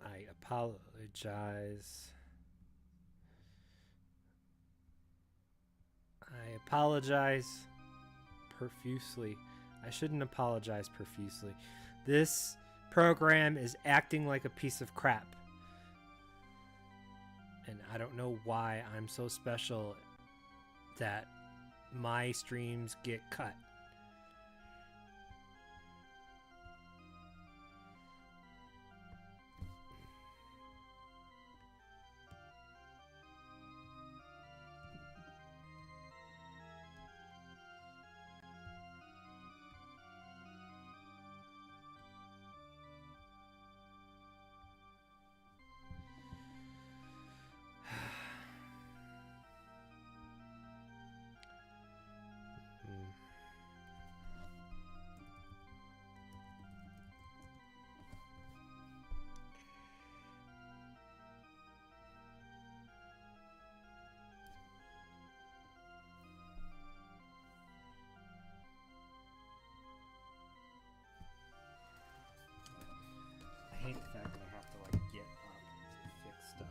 I apologize. I apologize profusely. I shouldn't apologize profusely. This program is acting like a piece of crap. And I don't know why I'm so special that my streams get cut. I hate the fact that I have to like get up to fix stuff.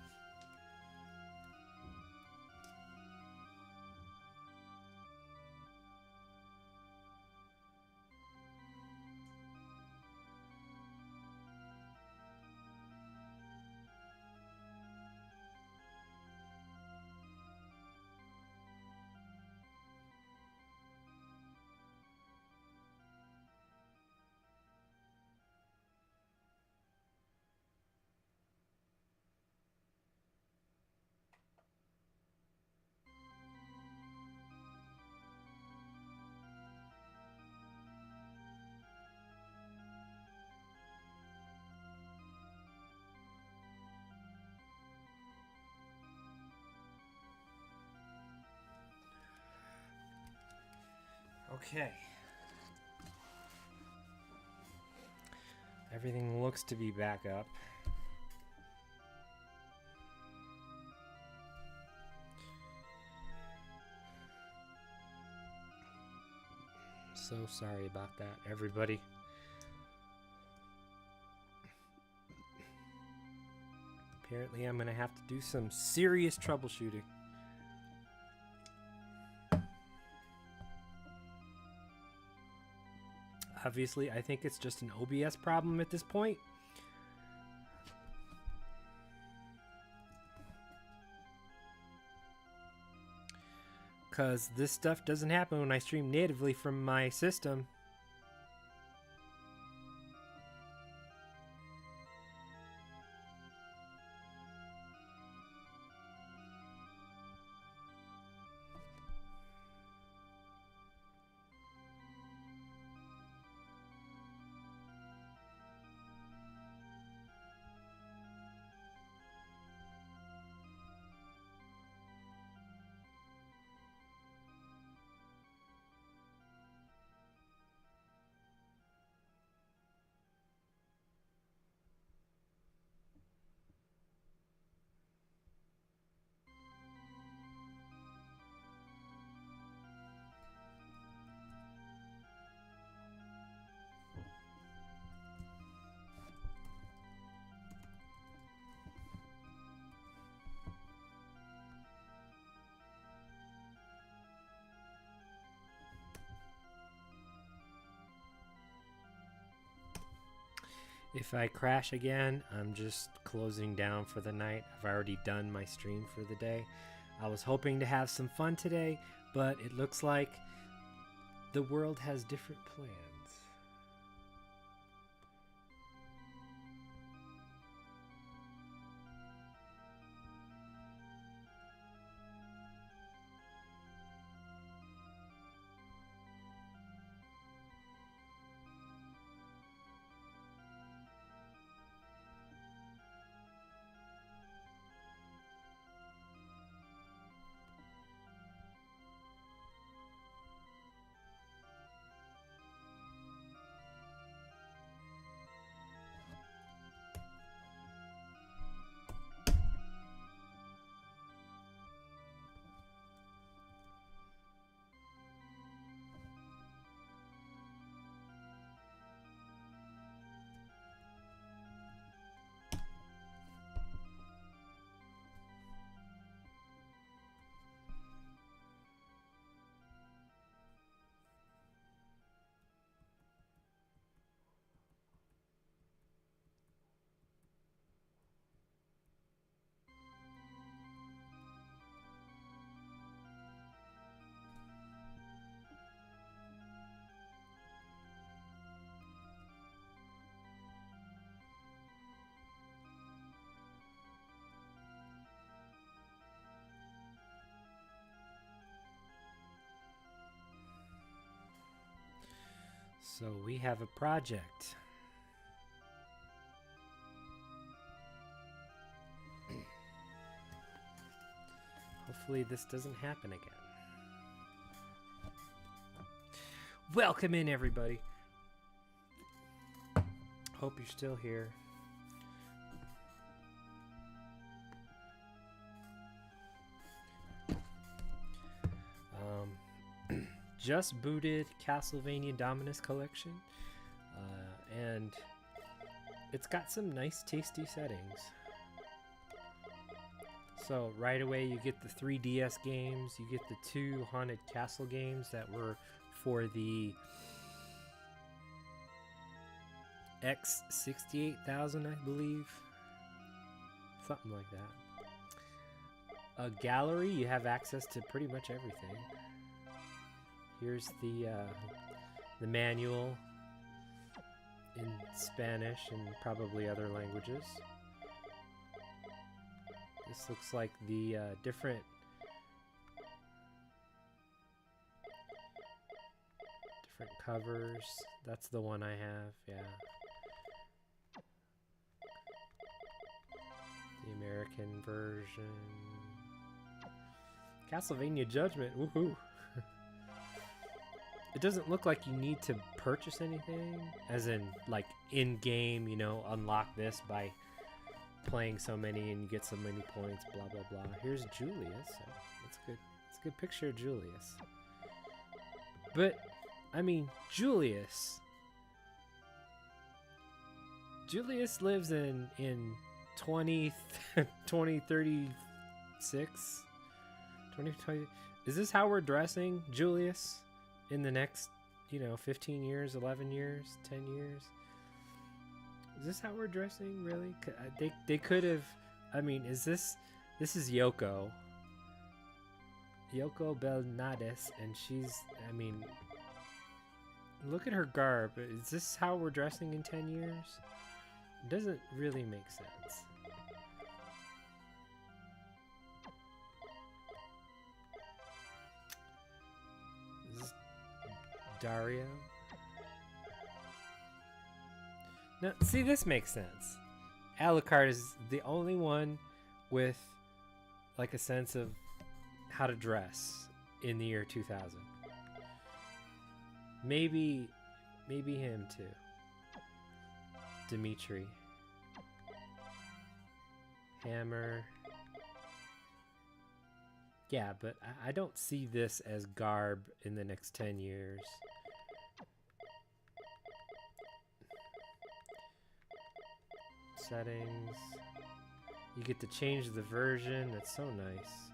Okay. Everything looks to be back up. So sorry about that, everybody. Apparently I'm gonna have to do some serious troubleshooting. Obviously, I think it's just an OBS problem at this point. Because this stuff doesn't happen when I stream natively from my system. If I crash again, I'm just closing down for the night. I've already done my stream for the day. I was hoping to have some fun today, but it looks like the world has different plans. So we have a project. Hopefully this doesn't happen again. Welcome in, everybody. Hope you're still here. Just booted Castlevania Dominus Collection, and it's got some nice tasty settings. So right away you get the 3DS games, you get the 2 Haunted Castle games that were for the X68000, I believe. Something like that. A gallery, you have access to pretty much everything. Here's the manual in Spanish and probably other languages. This looks like the different covers. That's the one I have, yeah. The American version. Castlevania Judgment, woohoo! It doesn't look like you need to purchase anything, as in, like, in-game, you know, unlock this by playing so many and you get so many points, blah, blah, blah. Here's Julius. So that's good. It's a good picture of Julius. But, I mean, Julius lives in 2036? 2020. Is this how we're dressing Julius in the next, 15 years, 11 years, 10 years? Is this how we're dressing, really? They could have, is this is Yoko Belnades, and she's, look at her garb. Is this how we're dressing in 10 years? It doesn't really make sense. Is this Dario? Now, see, this makes sense. Alucard is the only one with, like, a sense of how to dress in the year 2000. Maybe him too. Dimitri. Hammer. Yeah, but I don't see this as garb in the next 10 years. Settings. You get to change the version. That's so nice.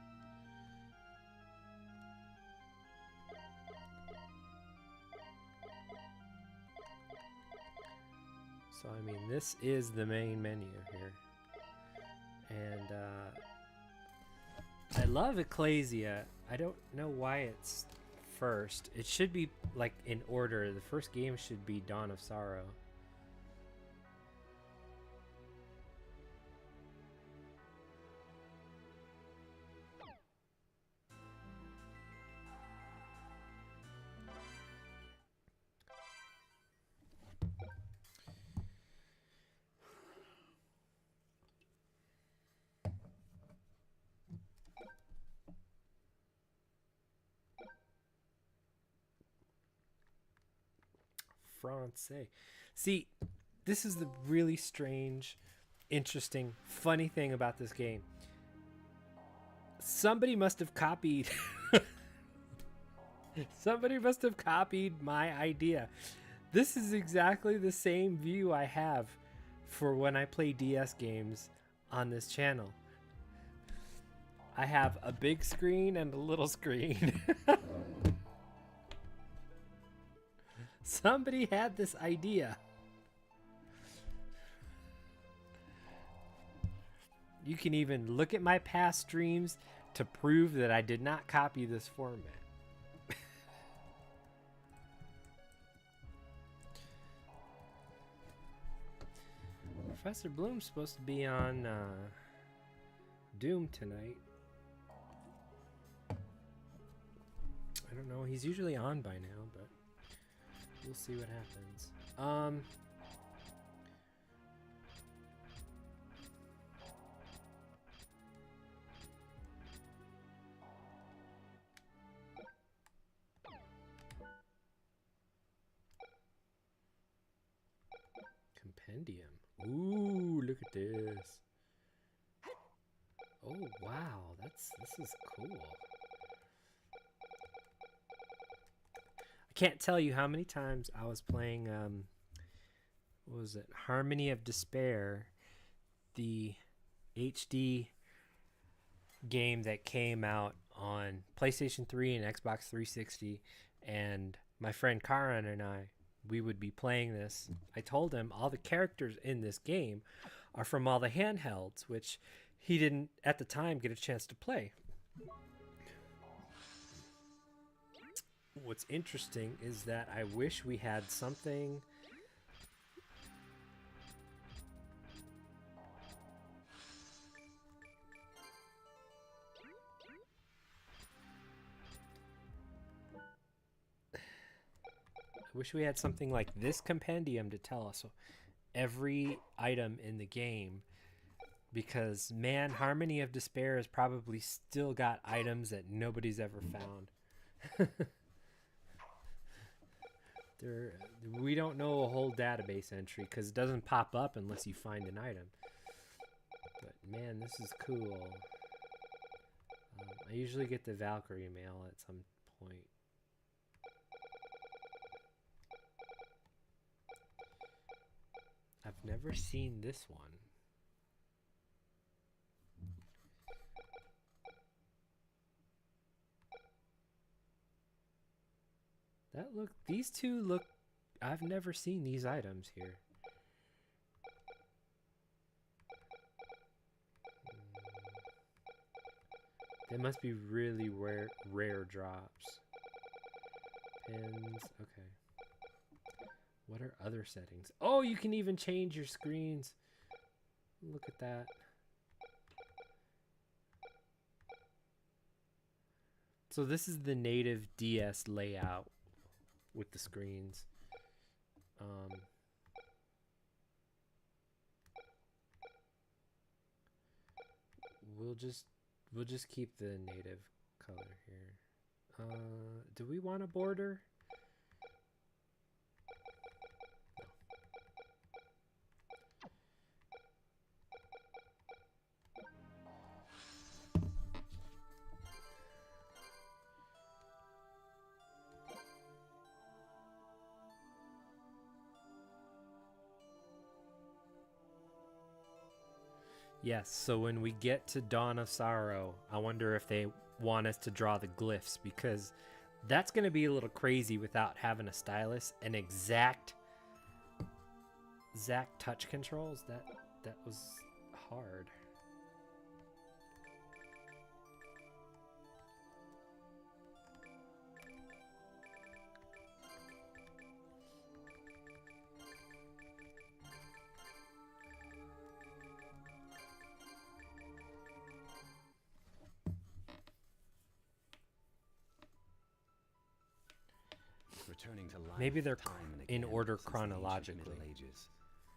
So this is the main menu here, and I love Ecclesia. I don't know why it's first. It should be like in order. The first game should be Dawn of Sorrow. Francais. See, this is the really strange, interesting, funny thing about this game. Somebody must have copied somebody must have copied my idea. This is exactly the same view I have for when I play DS games on this channel. I have a big screen and a little screen. Somebody had this idea. You can even look at my past streams to prove that I did not copy this format. Professor Bloom's supposed to be on Doom tonight. I don't know. He's usually on by now, but We'll see what happens. Compendium. Ooh, look at this. Oh wow, this is cool. I can't tell you how many times I was playing what was it? Harmony of Despair, the HD game that came out on PlayStation 3 and Xbox 360, and my friend Karan and we would be playing this. I told him all the characters in this game are from all the handhelds, which he didn't at the time get a chance to play. What's interesting is that I wish we had something like this compendium to tell us every item in the game, because man, Harmony of Despair has probably still got items that nobody's ever found. We don't know a whole database entry because it doesn't pop up unless you find an item. But man, this is cool. I usually get the Valkyrie mail at some point. I've never seen this one. These two look, I've never seen these items here. They must be really rare drops. Pins, okay. What are other settings? Oh, you can even change your screens. Look at that. So this is the native DS layout with the screens. We'll just keep the native color here. Do we want a border? Yes, so when we get to Dawn of Sorrow, I wonder if they want us to draw the glyphs, because that's going to be a little crazy without having a stylus and exact touch controls. That was hard. Maybe they're in order chronologically.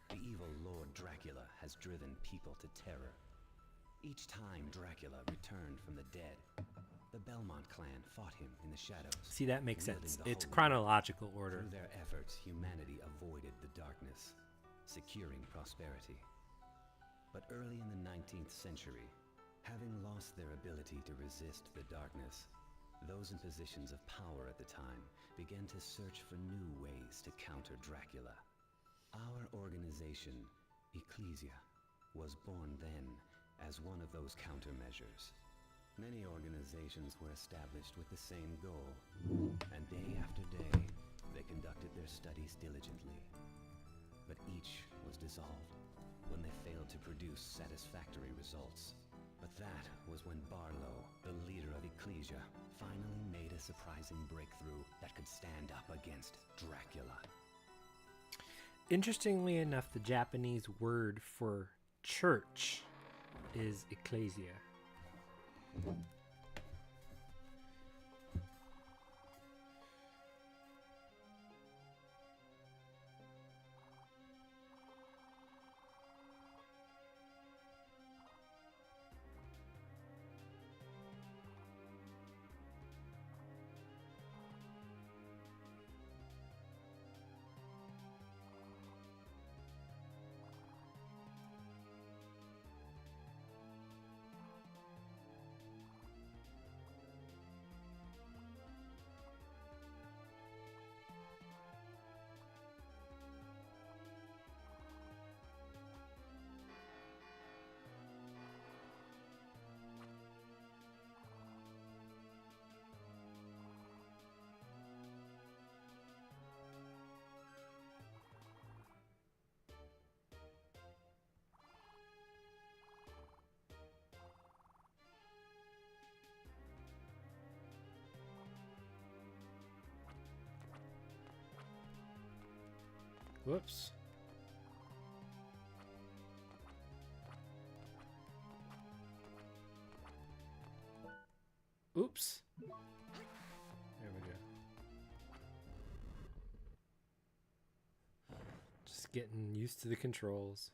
The evil Lord Dracula has driven people to terror. Each time Dracula returned from the dead, the Belmont clan fought him in the shadows. See, that makes sense. It's chronological order. Through their efforts, humanity avoided the darkness, securing prosperity. But early in the 19th century, having lost their ability to resist the darkness, those in positions of power at the time began to search for new ways to counter Dracula. Our organization, Ecclesia, was born then as one of those countermeasures. Many organizations were established with the same goal, and day after day, they conducted their studies diligently. But each was dissolved when they failed to produce satisfactory results. But that was when Barlow, the leader of Ecclesia, finally made a surprising breakthrough that could stand up against Dracula. Interestingly enough, the Japanese word for church is ecclesia. Whoops. Oops. There we go. Just getting used to the controls.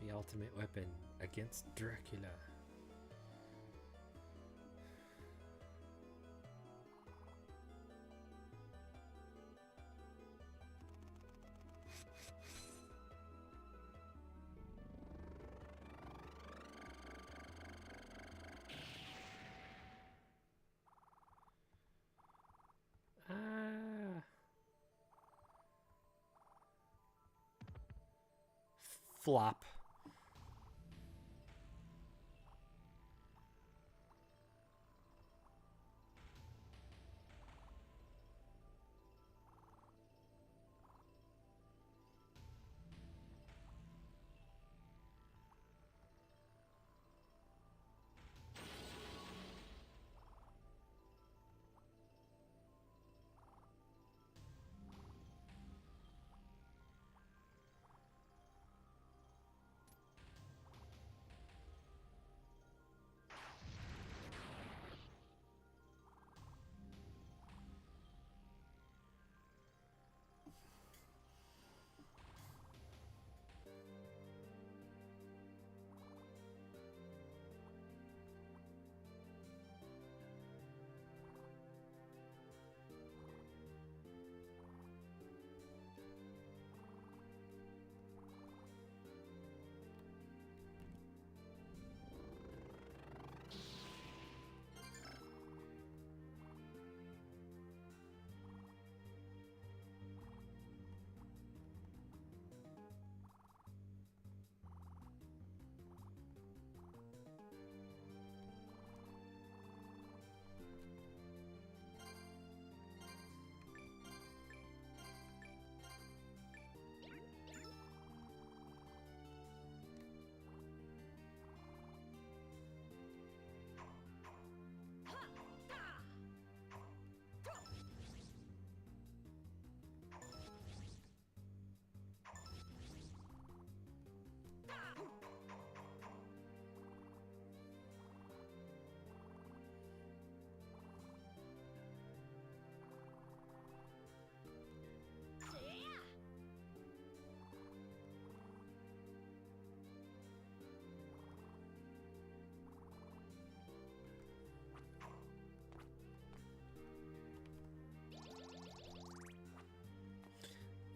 The ultimate weapon against Dracula. Flop.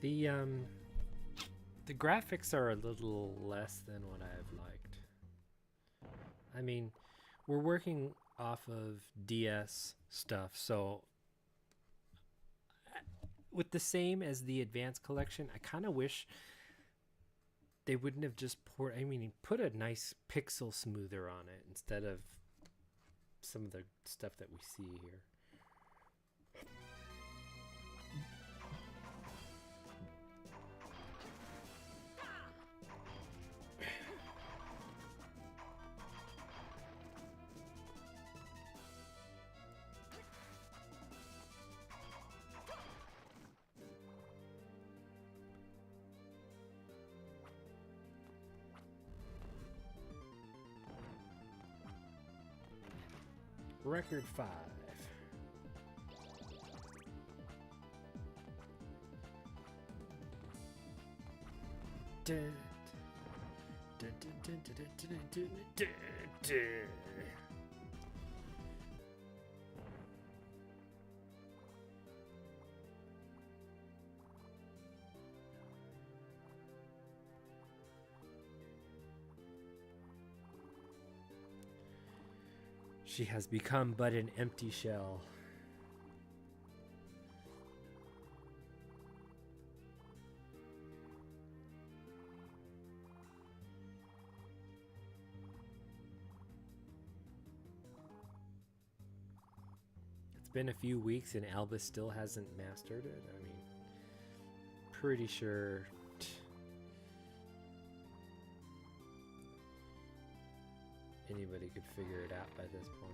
The graphics are a little less than what I've liked. I mean, we're working off of DS stuff, so with the same as the Advanced Collection, I kind of wish they wouldn't have just put a nice pixel smoother on it instead of some of the stuff that we see here. Record 5. She has become but an empty shell. been a few weeks and Elvis still hasn't mastered it. I mean, pretty sure anybody could figure it out by this point.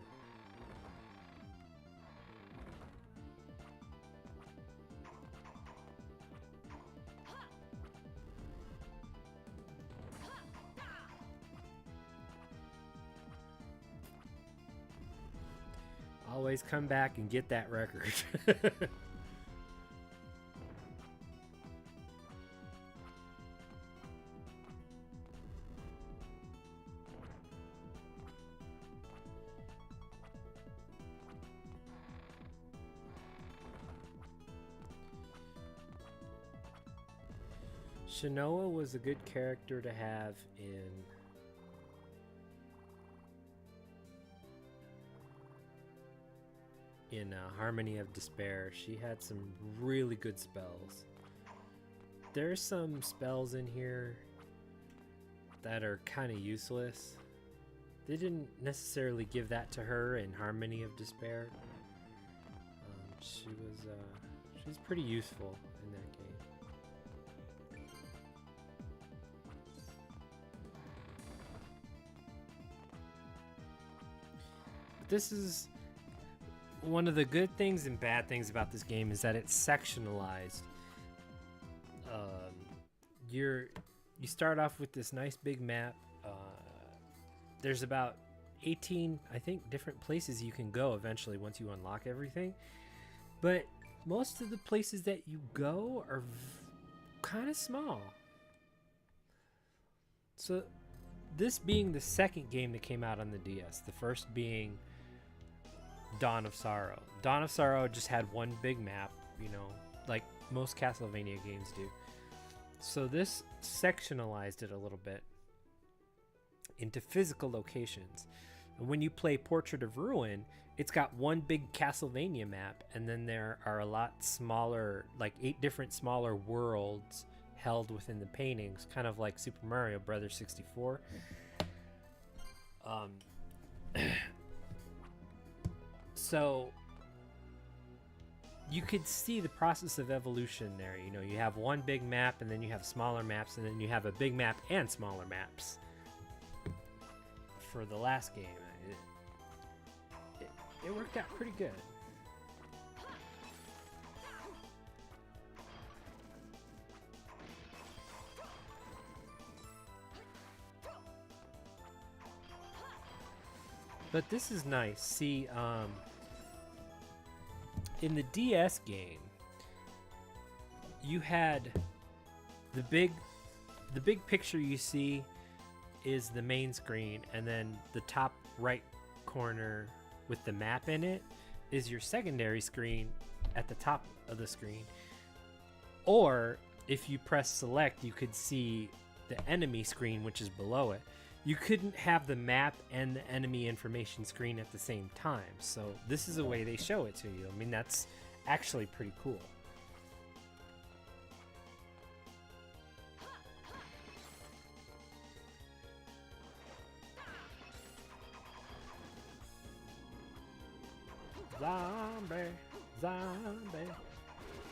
Always come back and get that record. Shinoa was a good character to have in Harmony of Despair. She had some really good spells. There's some spells in here that are kind of useless. They didn't necessarily give that to her in Harmony of Despair. She's pretty useful in that game. This is one of the good things and bad things about this game is that it's sectionalized. You start off with this nice big map. There's about 18, I think, different places you can go eventually once you unlock everything. But most of the places that you go are kind of small. So this being the second game that came out on the DS, the first being Dawn of Sorrow. Dawn of Sorrow just had one big map, you know, like most Castlevania games do. So this sectionalized it a little bit into physical locations. And when you play Portrait of Ruin, it's got one big Castlevania map, and then there are a lot smaller, like 8 different smaller worlds held within the paintings, kind of like Super Mario Brothers 64. So you could see the process of evolution there. You know, you have one big map, and then you have smaller maps, and then you have a big map and smaller maps. For the last game, it worked out pretty good. But this is nice. See, in the DS game, you had the big picture you see is the main screen, and then the top right corner with the map in it is your secondary screen at the top of the screen. Or if you press select, you could see the enemy screen, which is below it. You couldn't have the map and the enemy information screen at the same time. So this is a way they show it to you. I mean, that's actually pretty cool. Zombie, zombie,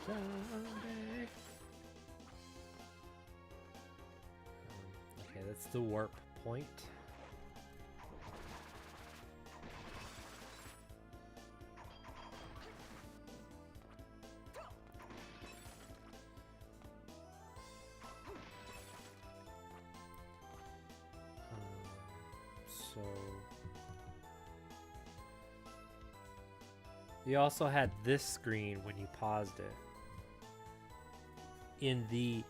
zombie. Okay, that's the warp point. So you also had this screen when you paused it. In the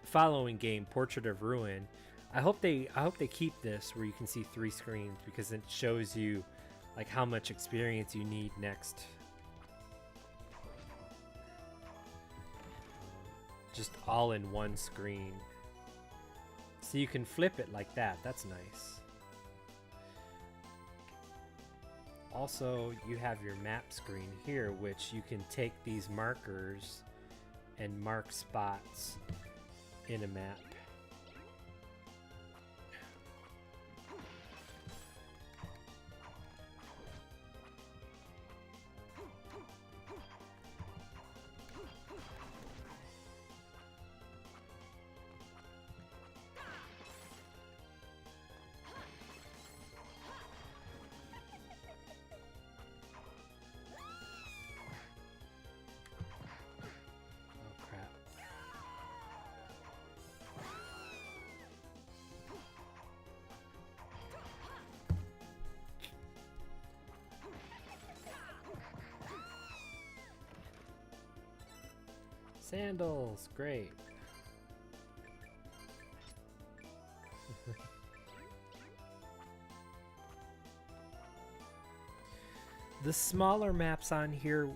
following game, Portrait of Ruin, I hope they keep this where you can see 3 screens, because it shows you like how much experience you need next. Just all in one screen. So you can flip it like that. That's nice. Also, you have your map screen here, which you can take these markers and mark spots in a map. Sandals, great. The smaller maps on here,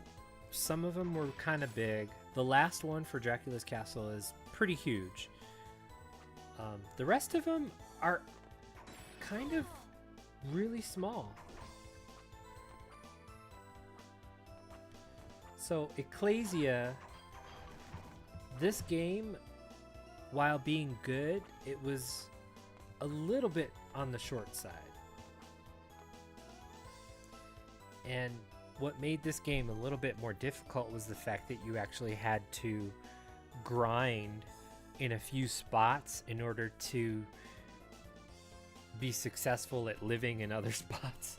some of them were kind of big. The last one for Dracula's Castle is pretty huge. The rest of them are kind of really small. So Ecclesia, this game, while being good, it was a little bit on the short side. And what made this game a little bit more difficult was the fact that you actually had to grind in a few spots in order to be successful at living in other spots.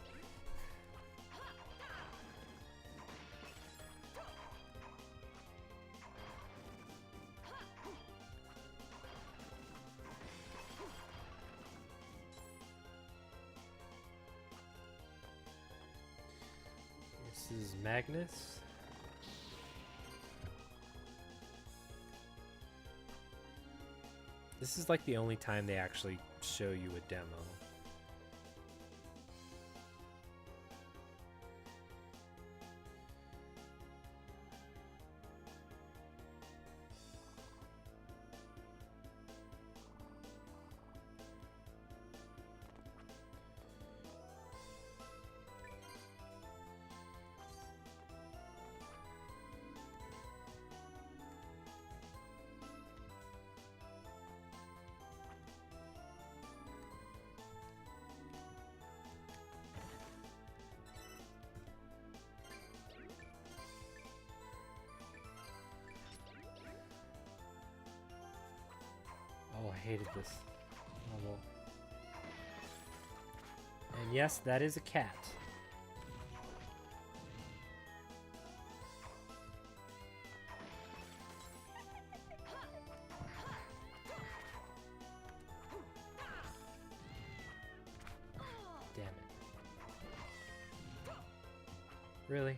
This is Magnus. This is like the only time they actually show you a demo. Oh, I hated this level. And yes, that is a cat. Damn it. Really?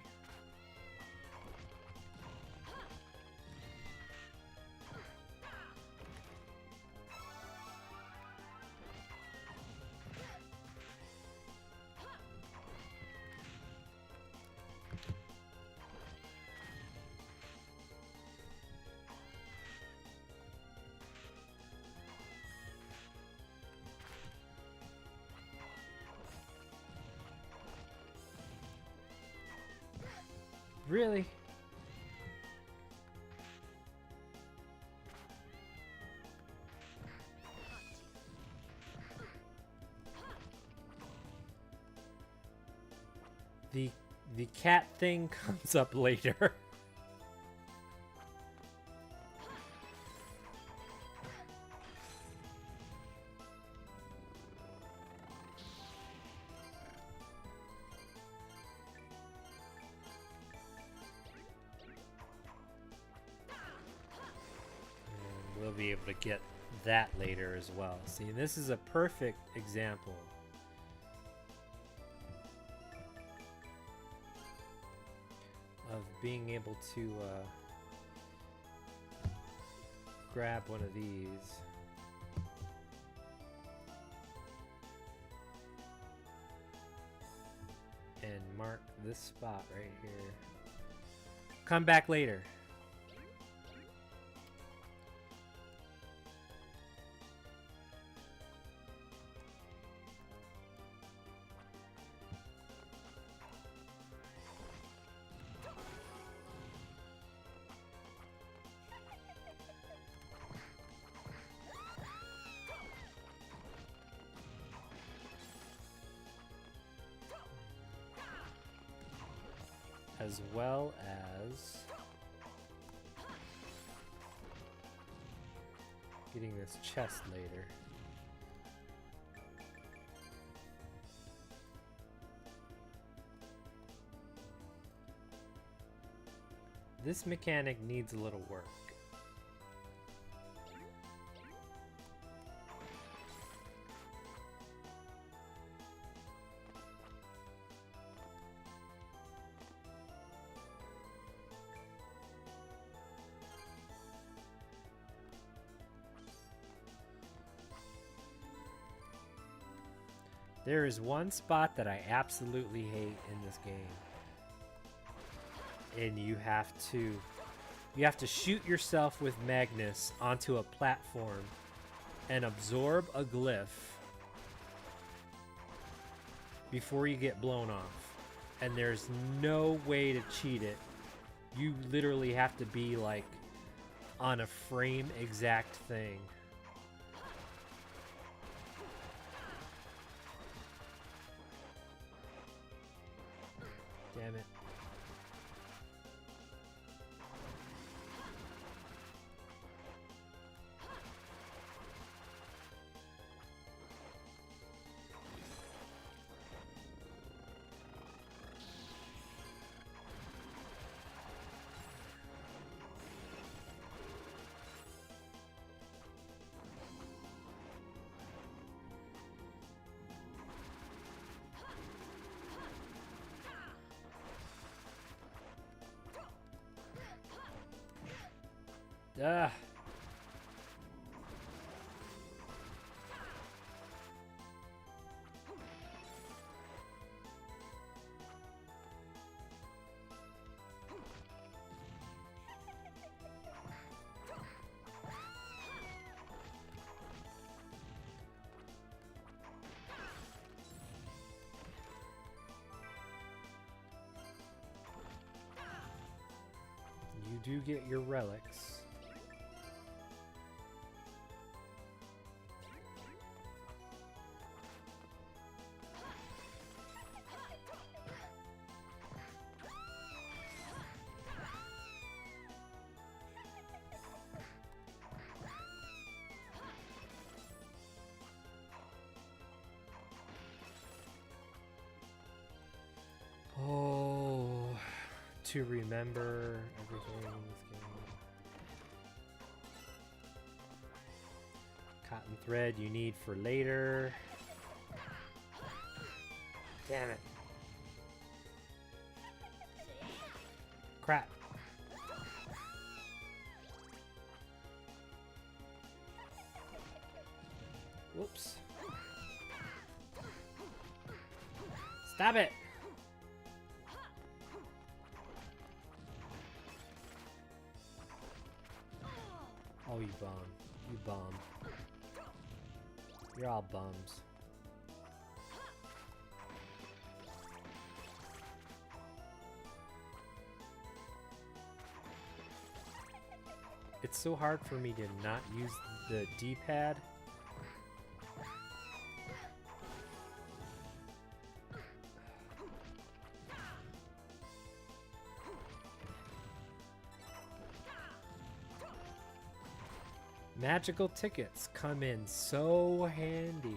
Really? The cat thing comes up later. We'll be able to get that later as well. See, this is a perfect example of being able to grab one of these. And mark this spot right here. Come back later. As well as getting this chest later. This mechanic needs a little work. There is one spot that I absolutely hate in this game. And you have to shoot yourself with Magnus onto a platform and absorb a glyph before you get blown off. And there's no way to cheat it. You literally have to be like on a frame exact thing. Damn it. Ah. You do get your relics. To remember everything in this game. Cotton thread you need for later. Damn it. Crap. Whoops. Stop it. Oh, you bum. You bum. You're all bums. It's so hard for me to not use the D-pad. Magical tickets come in so handy.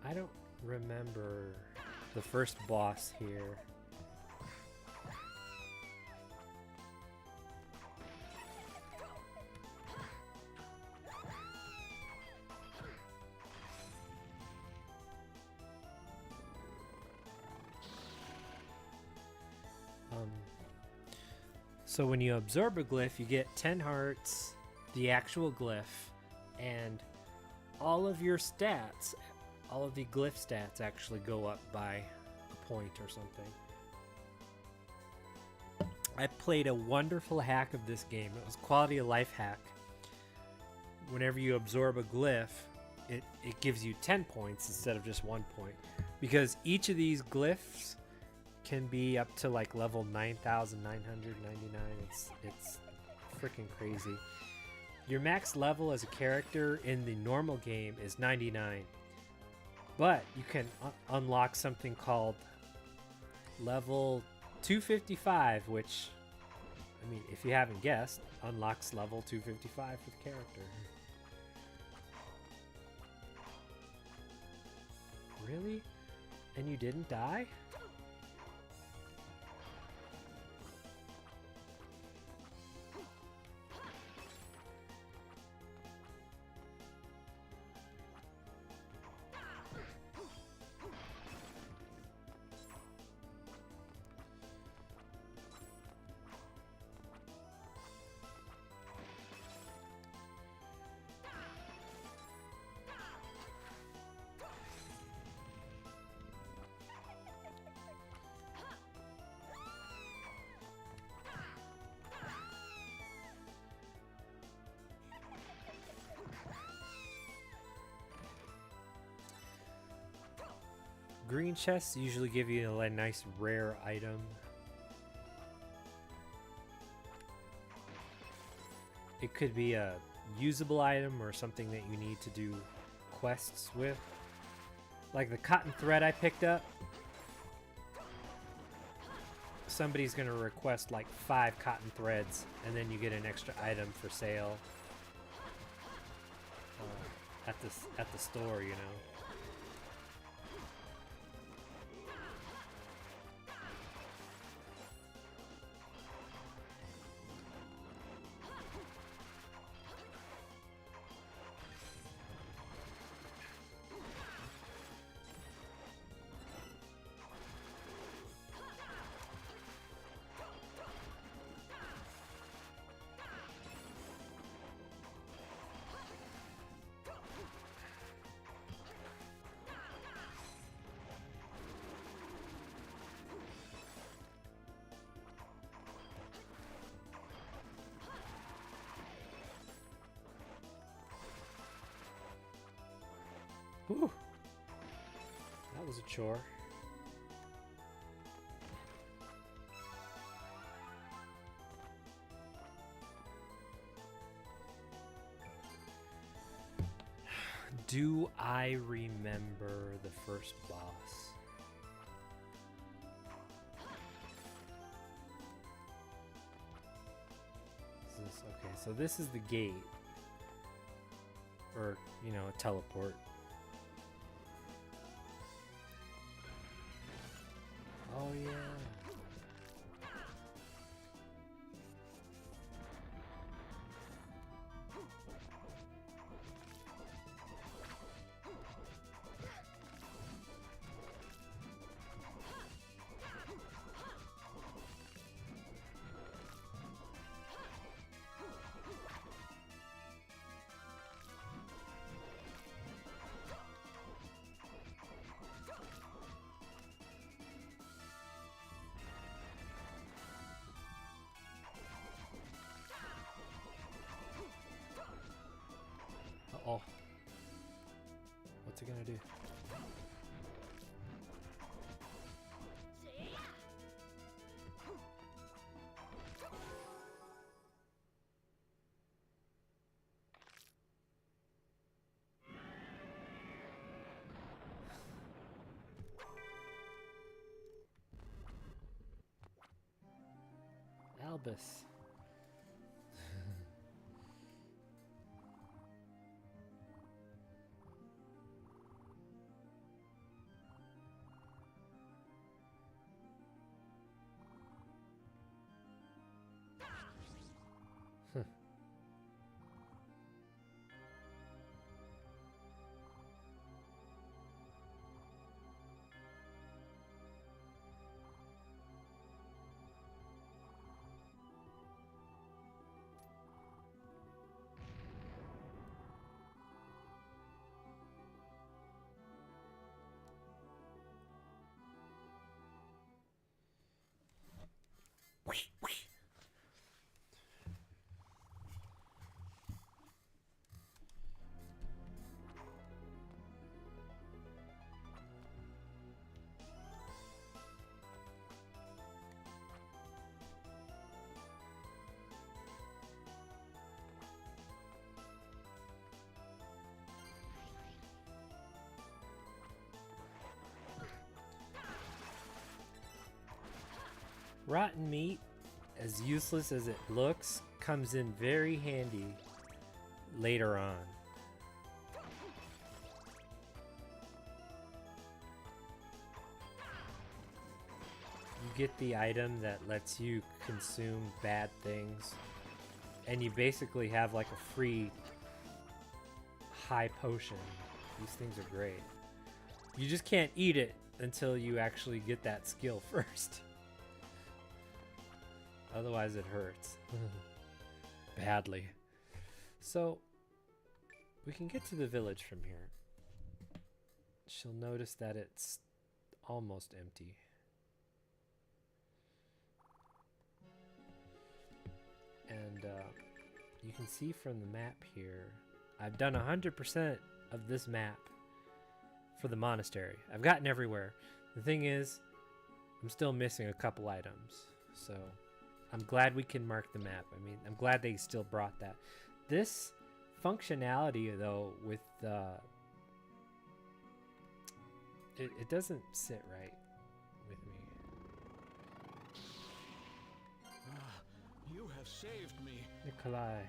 I don't remember the first boss here. So when you absorb a glyph, you get 10 hearts, the actual glyph, and all of your stats, all of the glyph stats actually go up by a point or something. I played a wonderful hack of this game. It was quality of life hack. Whenever you absorb a glyph, it gives you 10 points instead of just 1 point. because each of these glyphs can be up to like level 9,999. It's freaking crazy. Your max level as a character in the normal game is 99, but you can unlock something called level 255, which, I mean, if you haven't guessed, unlocks level 255 for the character. Really? And you didn't die? Green chests usually give you a nice rare item. It could be a usable item or something that you need to do quests with. Like the cotton thread I picked up. Somebody's gonna request like 5 cotton threads, and then you get an extra item for sale at the store, you know. Whew. That was a chore. Do I remember the first boss? Okay, so this is the gate. Or, you know, a teleport. Oh yeah. Uh-oh. What's it gonna do? Albus. Rotten meat, as useless as it looks, comes in very handy later on. You get the item that lets you consume bad things, and you basically have like a free high potion. These things are great. You just can't eat it until you actually get that skill first. Otherwise it hurts. Badly. So, we can get to the village from here. She'll notice that it's almost empty. And you can see from the map here, I've done 100% of this map for the monastery. I've gotten everywhere. The thing is, I'm still missing a couple items. So, I'm glad we can mark the map. I mean, I'm glad they still brought that. This functionality, though, with it doesn't sit right with me. You have saved me. Nikolai.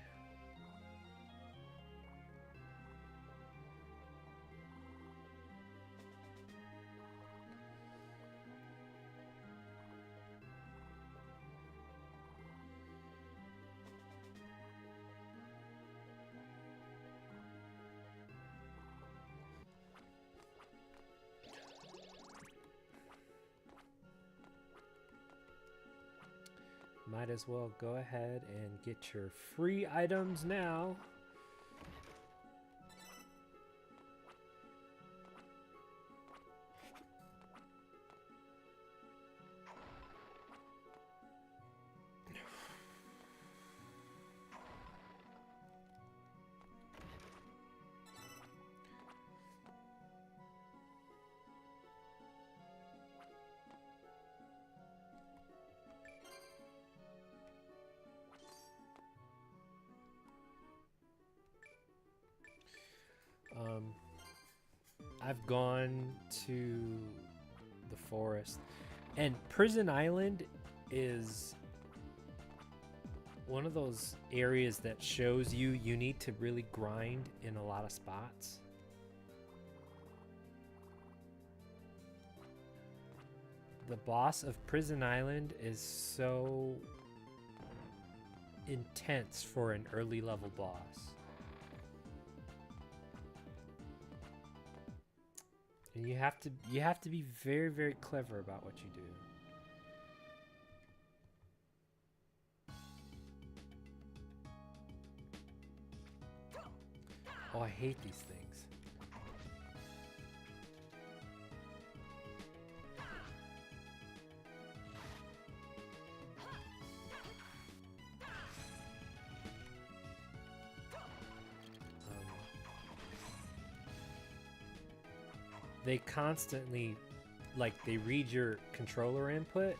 Might as well go ahead and get your free items now. I've gone to the forest, and Prison Island is one of those areas that shows you need to really grind in a lot of spots. The boss of Prison Island is so intense for an early level boss. And you have to be very, very clever about what you do. Oh, I hate these things. They constantly, like, they read your controller input.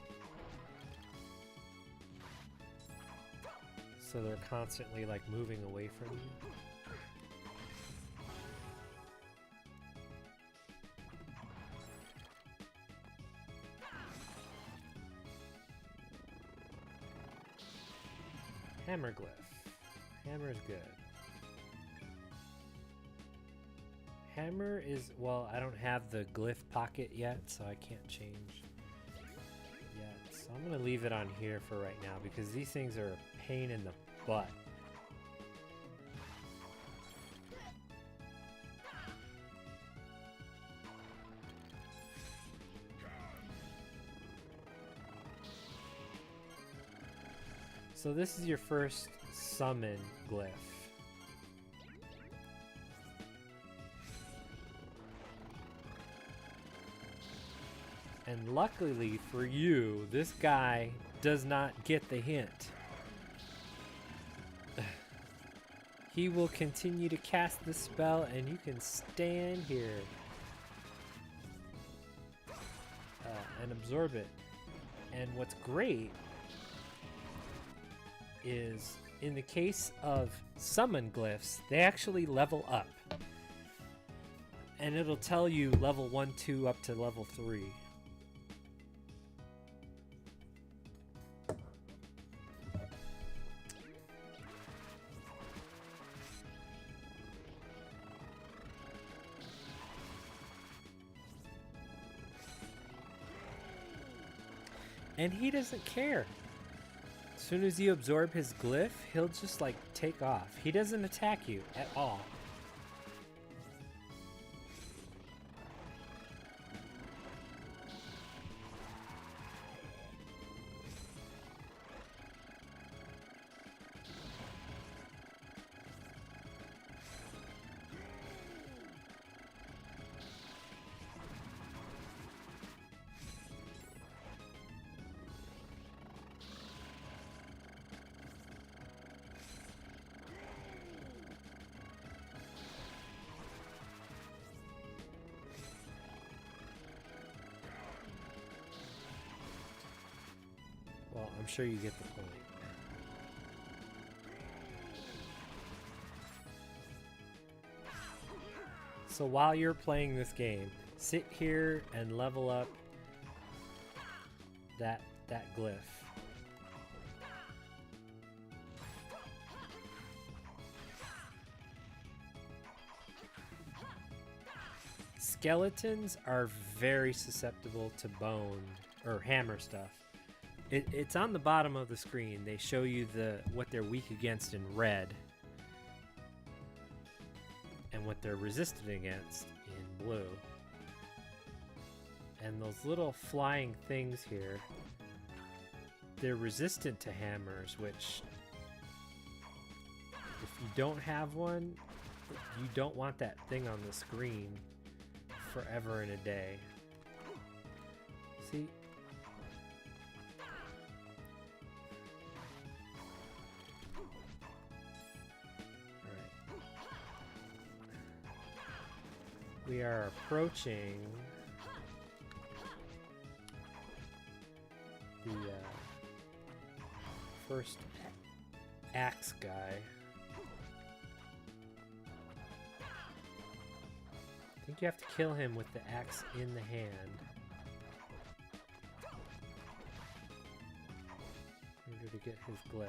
So they're constantly, like, moving away from you. Hammer glyph. Hammer's good. Hammer is, well, I don't have the glyph pocket yet, so I can't change yet. So I'm going to leave it on here for right now because these things are a pain in the butt. So this is your first summon glyph. And luckily for you, this guy does not get the hint. He will continue to cast the spell and you can stand here and absorb it. And what's great is, in the case of summon glyphs, they actually level up. And it'll tell you level 1, 2 up to level 3. And he doesn't care. As soon as you absorb his glyph, he'll just like take off. He doesn't attack you at all. Well, I'm sure you get the point. So while you're playing this game, sit here and level up that glyph. Skeletons are very susceptible to bone or hammer stuff. It's on the bottom of the screen. They show you what they're weak against in red and what they're resistant against in blue. And those little flying things here, they're resistant to hammers, which if you don't have one, you don't want that thing on the screen forever and a day. See? We are approaching the first axe guy. I think you have to kill him with the axe in the hand in order to get his glyph.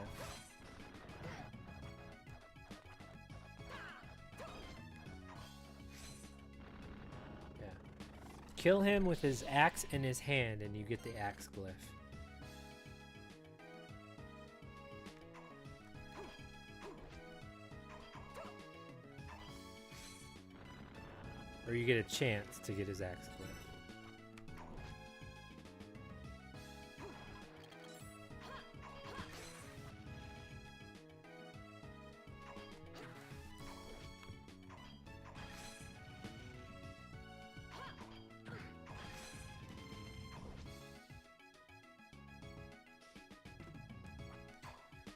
Kill him with his axe in his hand and you get the axe glyph. Or you get a chance to get his axe glyph.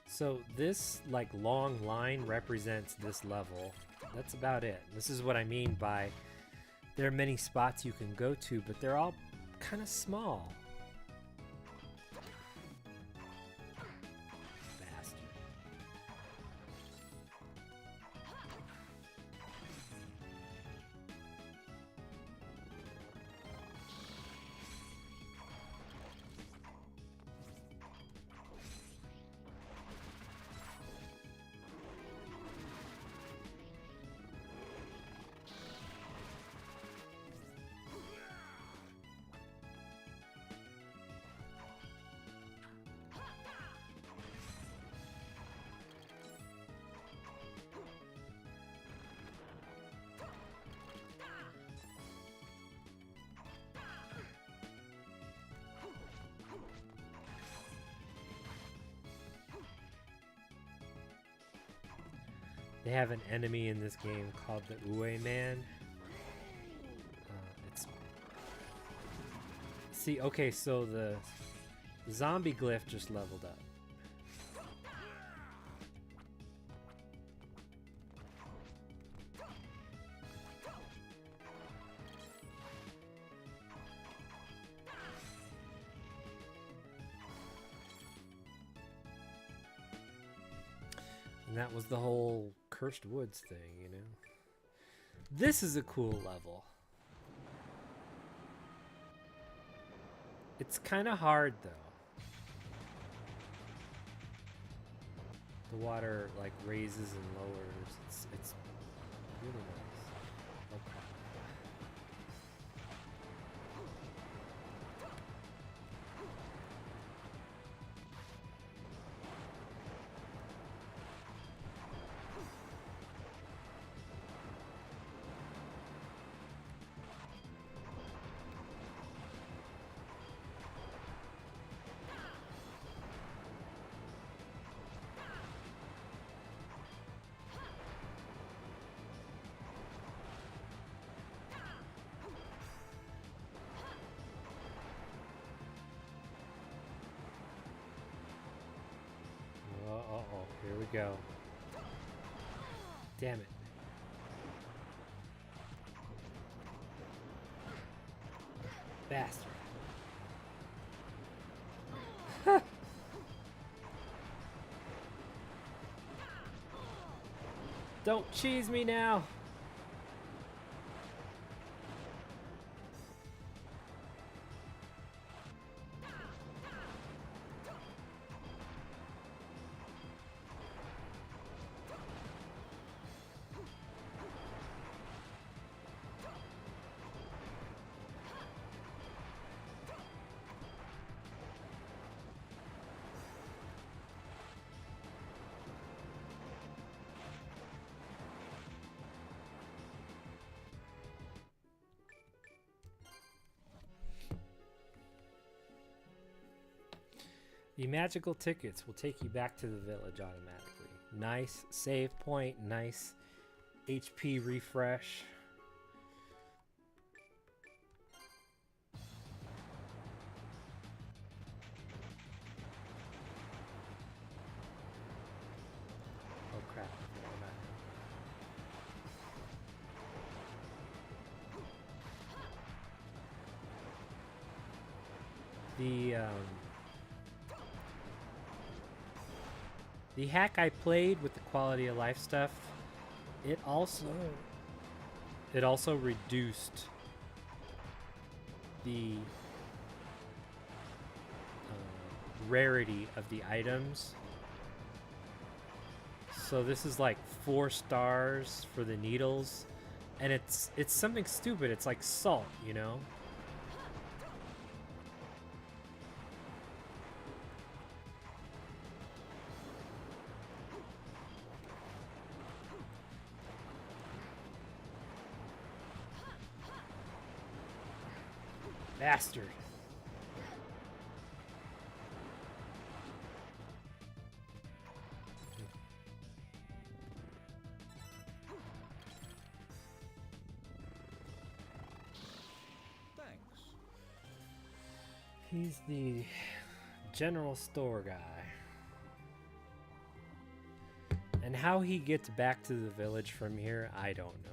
So this like long line represents this level. That's about it. This is what I mean by there are many spots you can go to, but they're all kind of small. Bastard. They have an enemy in this game called the Uwe Man. Okay, so the zombie glyph just leveled up. And that was the whole Cursed Woods thing, you know? This is a cool level. It's kind of hard, though. The water, like, raises and lowers. It's really nice. Okay. Uh-oh, here we go. Damn it. Bastard. Don't cheese me now. The magical tickets will take you back to the village automatically. Nice save point, nice HP refresh. Oh crap. The hack I played with the quality of life stuff, it also reduced the rarity of the items. So this is like 4 stars for the needles, and it's something stupid. It's like salt, you know? Bastard. Thanks. He's the general store guy. And how he gets back to the village from here, I don't know.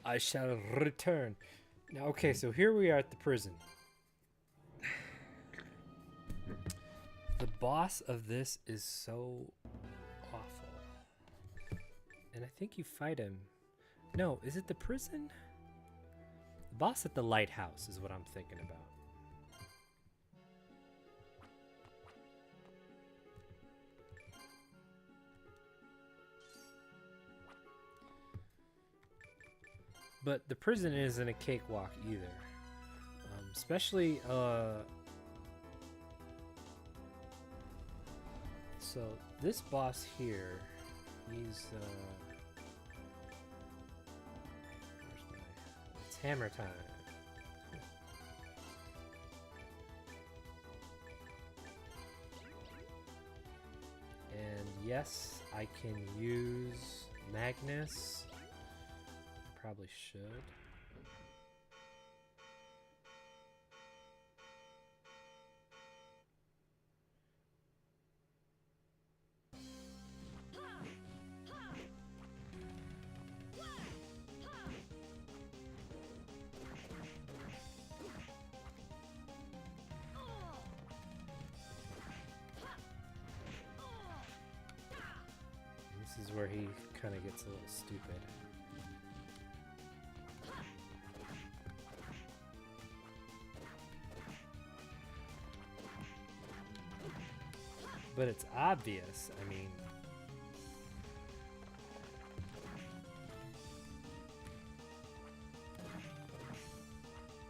I shall return. Now, okay, so here we are at the prison. The boss of this is so awful. And I think you fight him. No, is it the prison? The boss at the lighthouse is what I'm thinking about. But the prison isn't a cakewalk either. Especially, so this boss here, he's, it's hammer time. And yes, I can use Magnus. Probably should. where he kind of gets a little stupid. But it's obvious. I mean,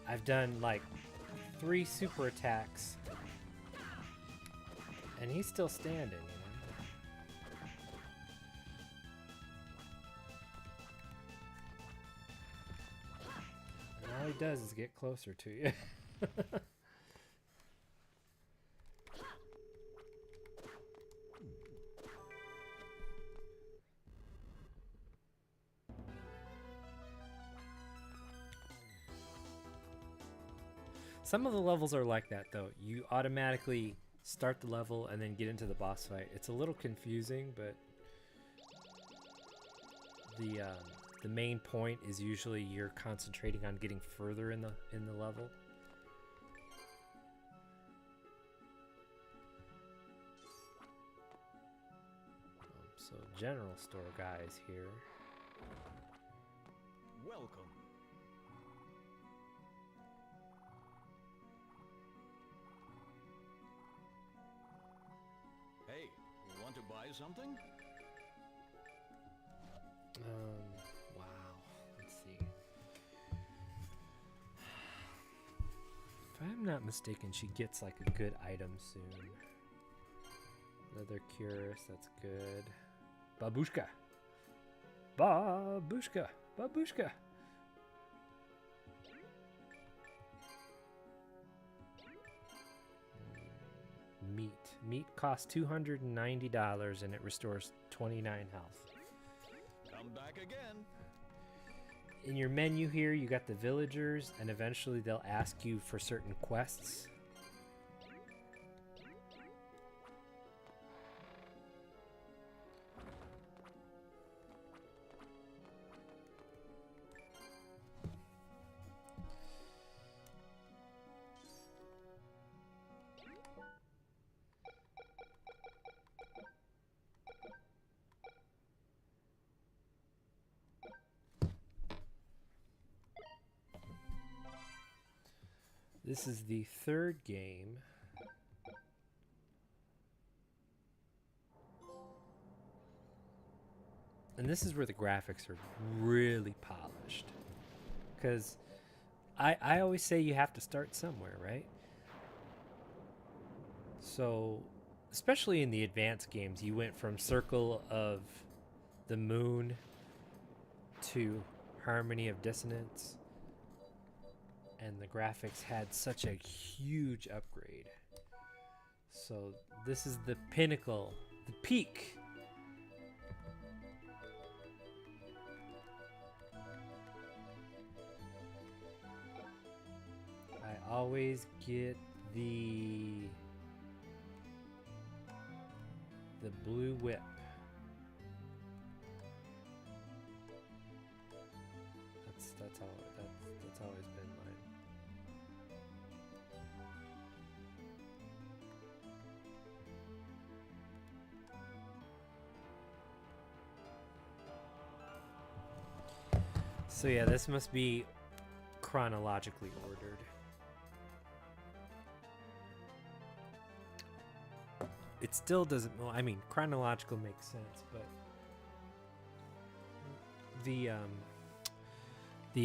I've done like 3 super attacks and he's still standing, you know? And all he does is get closer to you. Some of the levels are like that, though. You automatically start the level and then get into the boss fight. It's a little confusing, but the main point is usually you're concentrating on getting further in the level. So general store guy is here. Welcome. Hey, want to buy something? Wow. Let's see. If I'm not mistaken, she gets like a good item soon. Leather cuirass, that's good. Babushka. Babushka. Babushka. Meat. Meat costs $290 and it restores 29 health. Come back again. In your menu here, you got the villagers, and eventually they'll ask you for certain quests. This is the 3rd game. And this is where the graphics are really polished. Because I always say you have to start somewhere, right? So, especially in the advanced games, you went from Circle of the Moon to Harmony of Dissonance. And the graphics had such a huge upgrade. So this is the pinnacle, the peak. I always get the blue whip. That's always been mine. So yeah, this must be chronologically ordered. It still doesn't, well, I mean, chronological makes sense, but the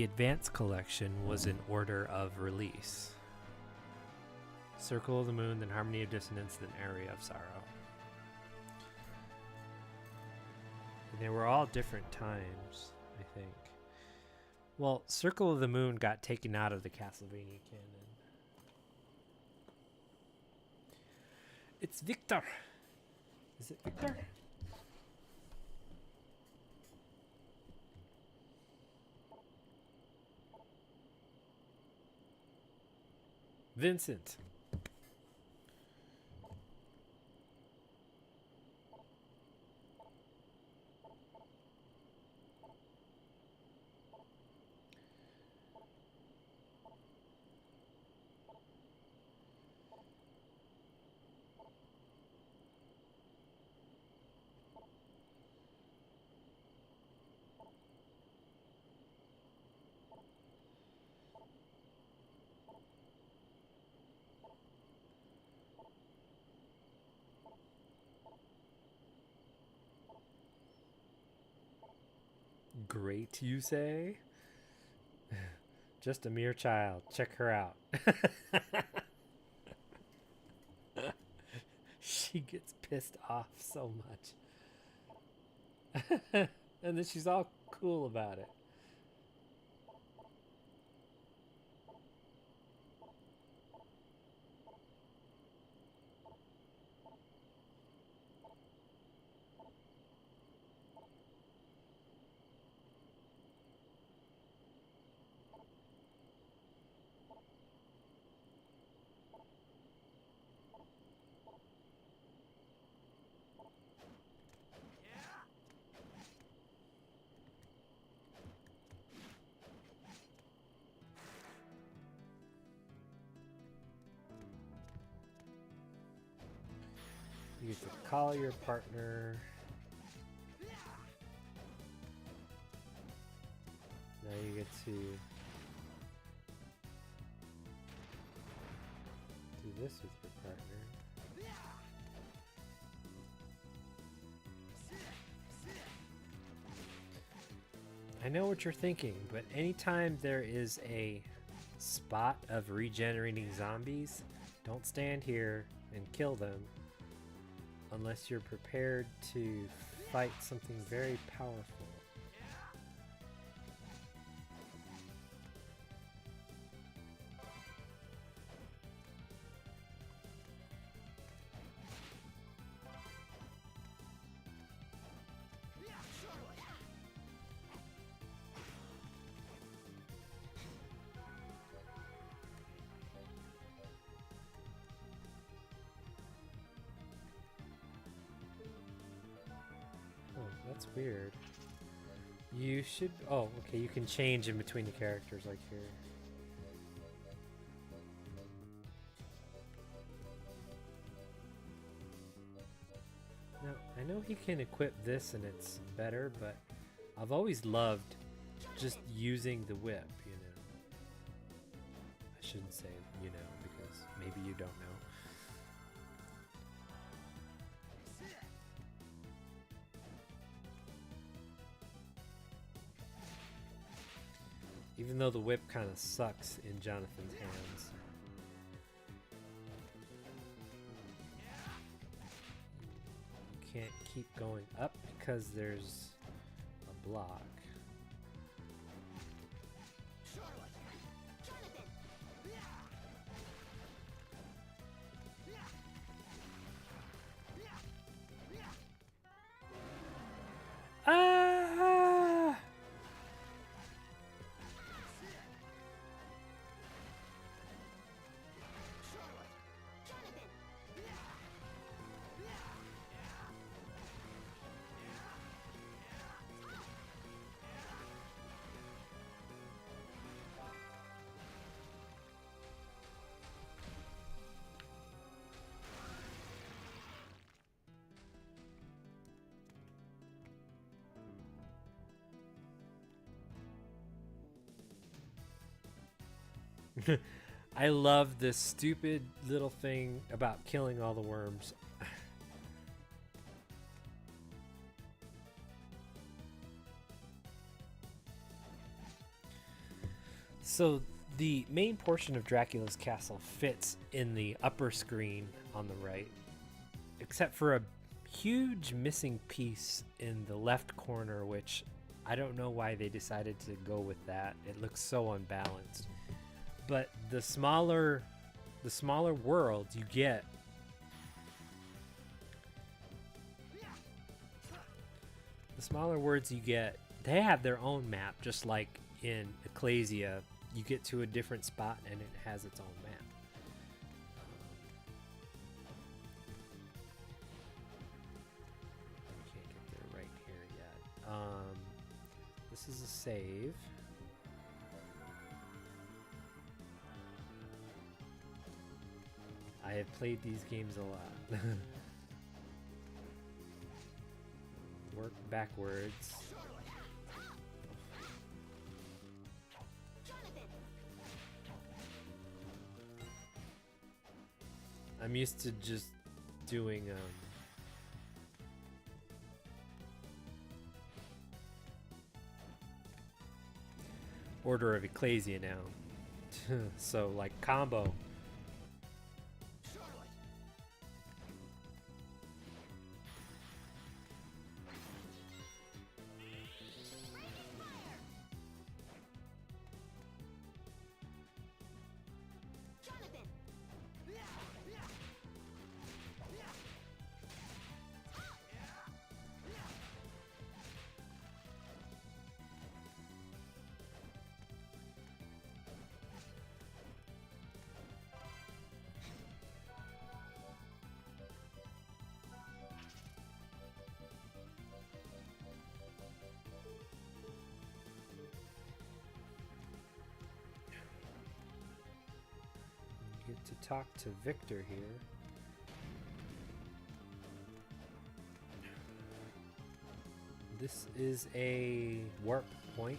Advanced Collection was in order of release. Circle of the Moon, then Harmony of Dissonance, then Area of Sorrow. And they were all different times, I think. Well, Circle of the Moon got taken out of the Castlevania canon. It's Victor! Is it Victor? Vincent. Great, you say? Just a mere child. Check her out. She gets pissed off so much. And then she's all cool about it. You get to call your partner. Now you get to do this with your partner. I know what you're thinking, but anytime there is a spot of regenerating zombies, don't stand here and kill them unless you're prepared to fight something very powerful. That's weird. You should... Oh, okay, you can change in between the characters like here. Now, I know he can equip this and it's better, but I've always loved just using the whip, you know. I shouldn't say, you know, because maybe you don't know. Even though the whip kind of sucks in Jonathan's hands. You can't keep going up because there's a block. Ah! I love this stupid little thing about killing all the worms. So the main portion of Dracula's castle fits in the upper screen on the right, except for a huge missing piece in the left corner, which I don't know why they decided to go with that. It looks so unbalanced. But the smaller worlds you get, they have their own map, just like in Ecclesia. You get to a different spot and it has its own map. Can't get there right here yet. This is a save. I have played these games a lot. Work backwards. I'm used to just doing Order of Ecclesia now. So, like, combo. Get to talk to Victor here. This is a warp point,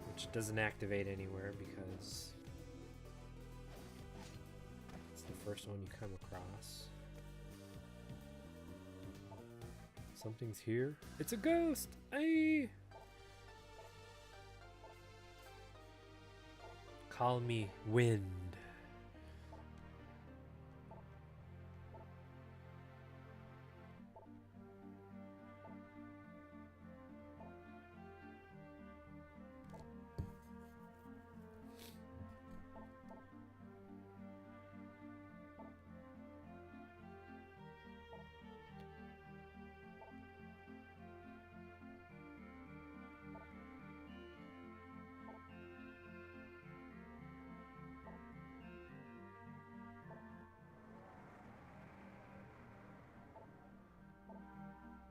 which doesn't activate anywhere because it's the first one you come across. Something's here. It's a ghost! Aye! Call me Wind.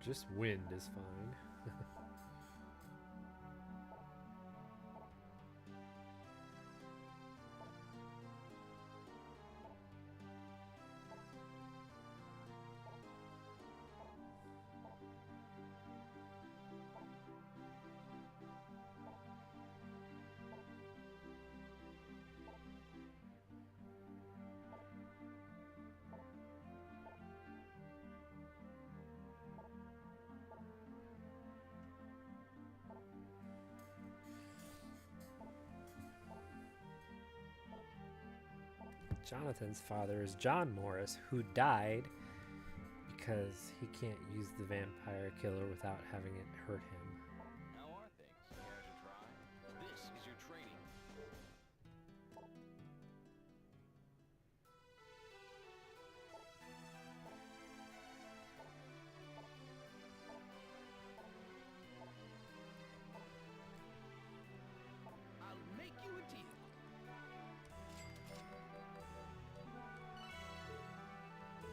Just wind is fine. Jonathan's father is John Morris, who died because he can't use the vampire killer without having it hurt him. How are things? Care to try? This is your training. I'll make you a deal.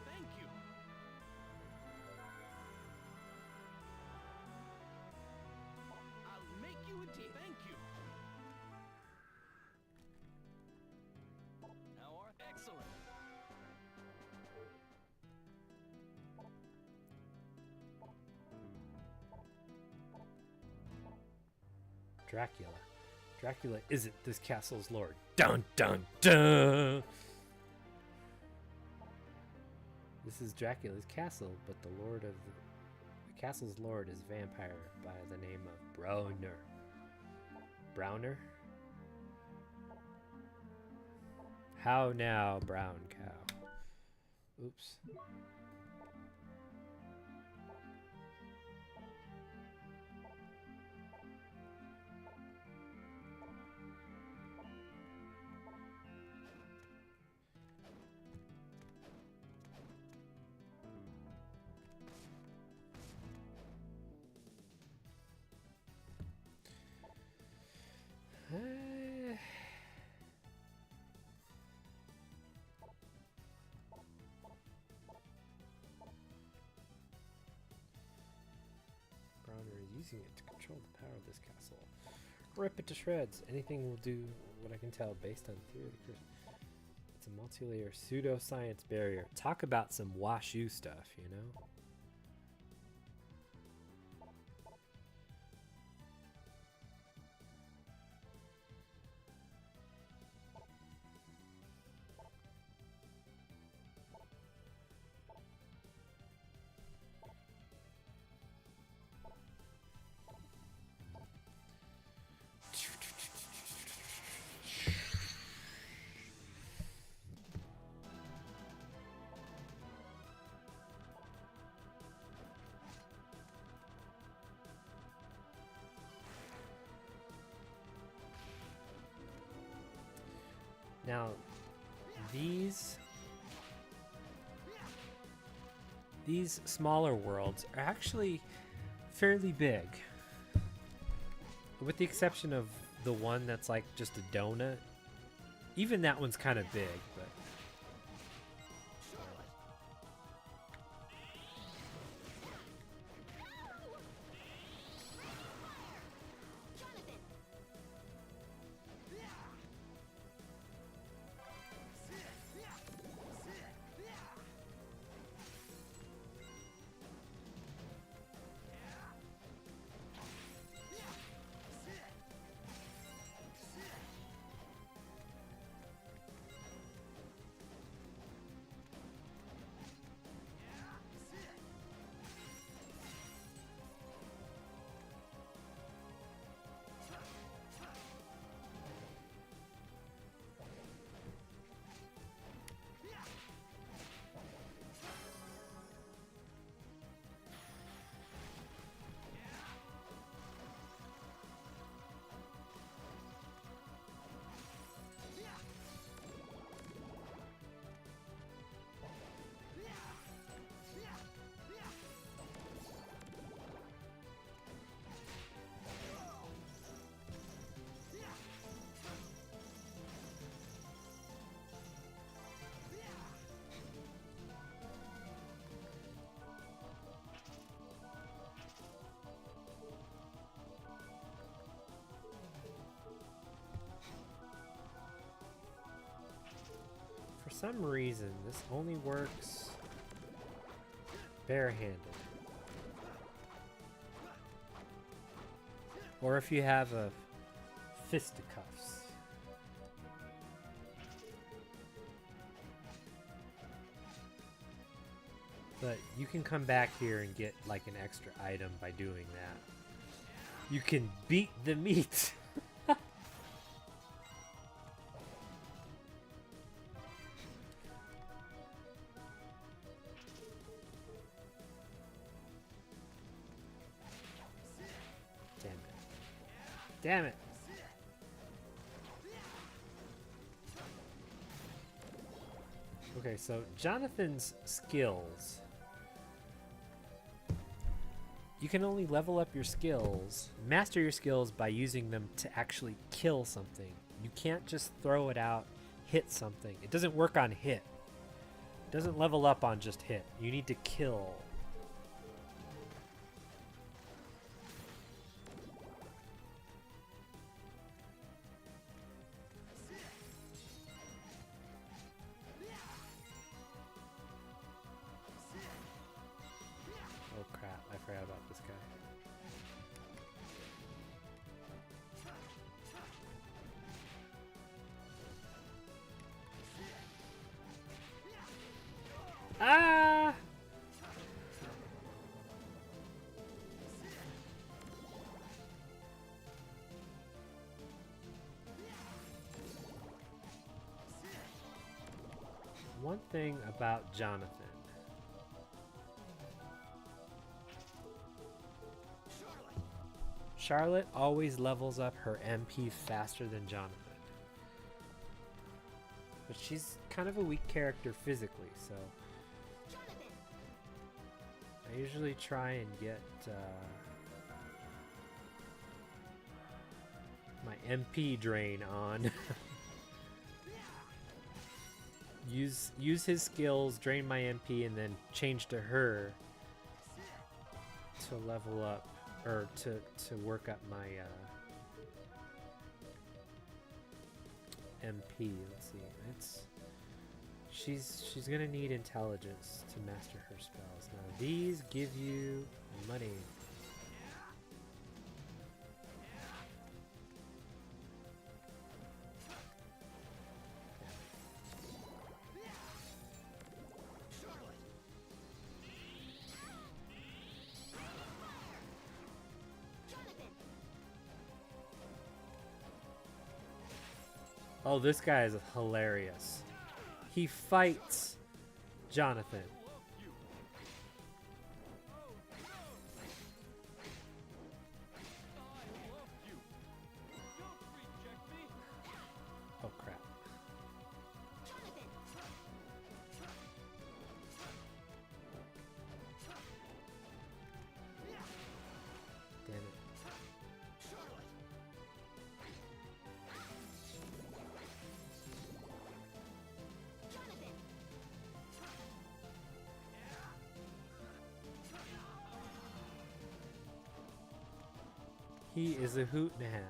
Thank you. I'll make you a deal. Thank you. How are excellent. Dracula. Dracula isn't this castle's lord. Dun dun dun! This is Dracula's castle, but the castle's lord is vampire by the name of Browner. Browner? How now, brown cow? Oops. Browner is using it to control the power of this castle. Rip it to shreds. Anything will do what I can tell based on theory of the curse. It's a multi-layer pseudoscience barrier. Talk about some WashU stuff, you know? Now, these smaller worlds are actually fairly big. With the exception of the one that's like just a donut. Even that one's kind of big, but for some reason this only works barehanded. Or if you have a fisticuffs. But you can come back here and get like an extra item by doing that. You can beat the meat. Damn it. Okay, so Jonathan's skills. You can only level up your skills, master your skills by using them to actually kill something. You can't just throw it out, hit something. It doesn't work on hit. It doesn't level up on just hit. You need to kill. Oh crap, I forgot about this guy. Ah! One thing about Jonathan. Charlotte always levels up her MP faster than Jonathan. But she's kind of a weak character physically, so I usually try and get my MP drain on. use his skills, drain my MP, and then change to her to level up, or to work up my MP. Let's see. She's gonna need intelligence to master her spells. Now these give you money. Oh, this guy is hilarious. He fights Jonathan. Oh crap. He is a hoot and a half.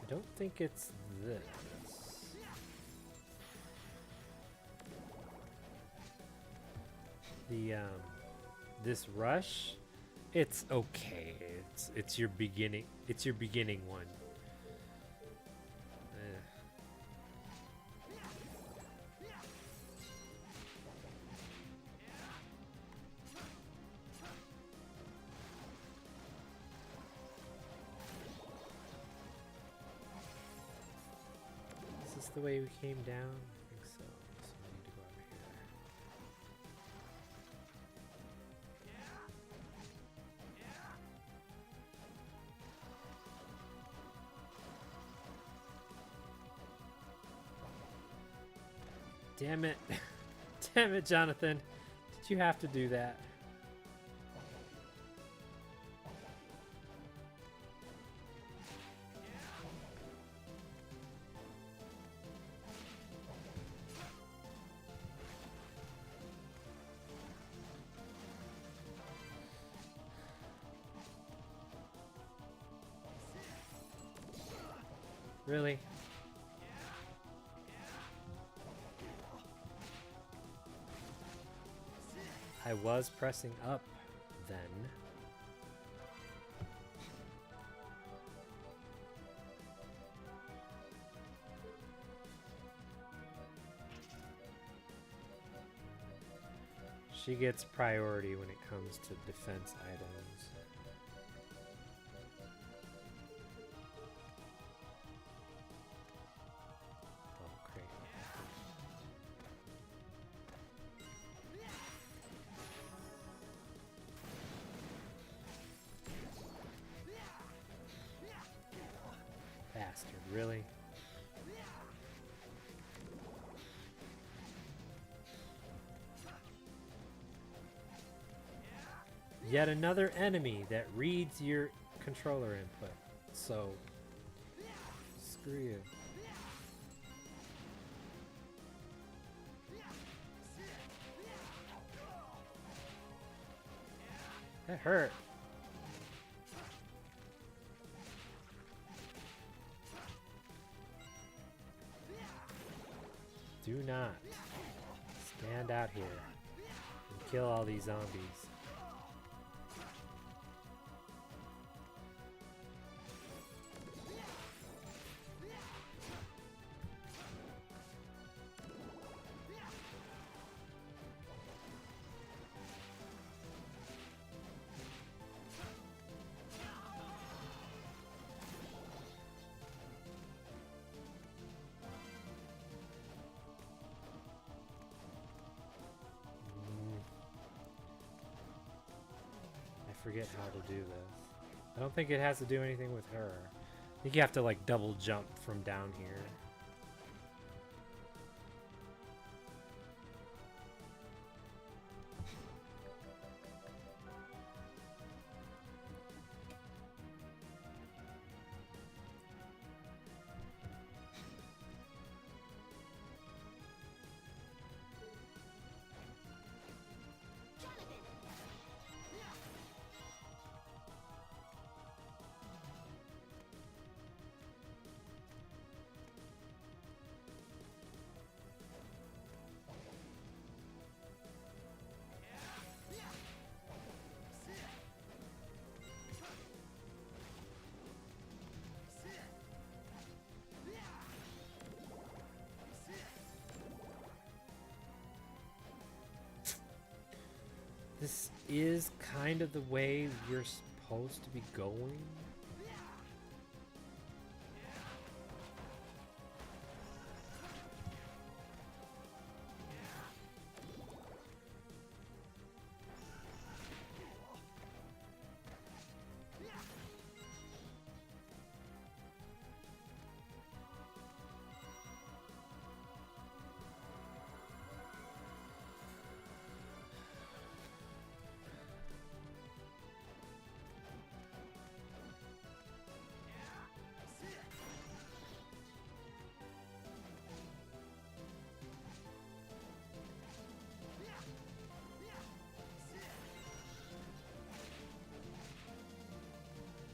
I don't think it's this. The this rush, it's okay. It's your beginning. It's your beginning one. Is this the way we came down? I think so. So we need to go over here. Damn it. Damn it, Jonathan. Did you have to do that? Really? I was pressing up then. She gets priority when it comes to defense items. Oh, great. Bastard, really? Yet another enemy that reads your controller input. So, screw you. That hurt. Do not stand out here and kill all these zombies. I forget how to do this. I don't think it has to do anything with her. I think you have to like double jump from down here. This is kind of the way you're supposed to be going.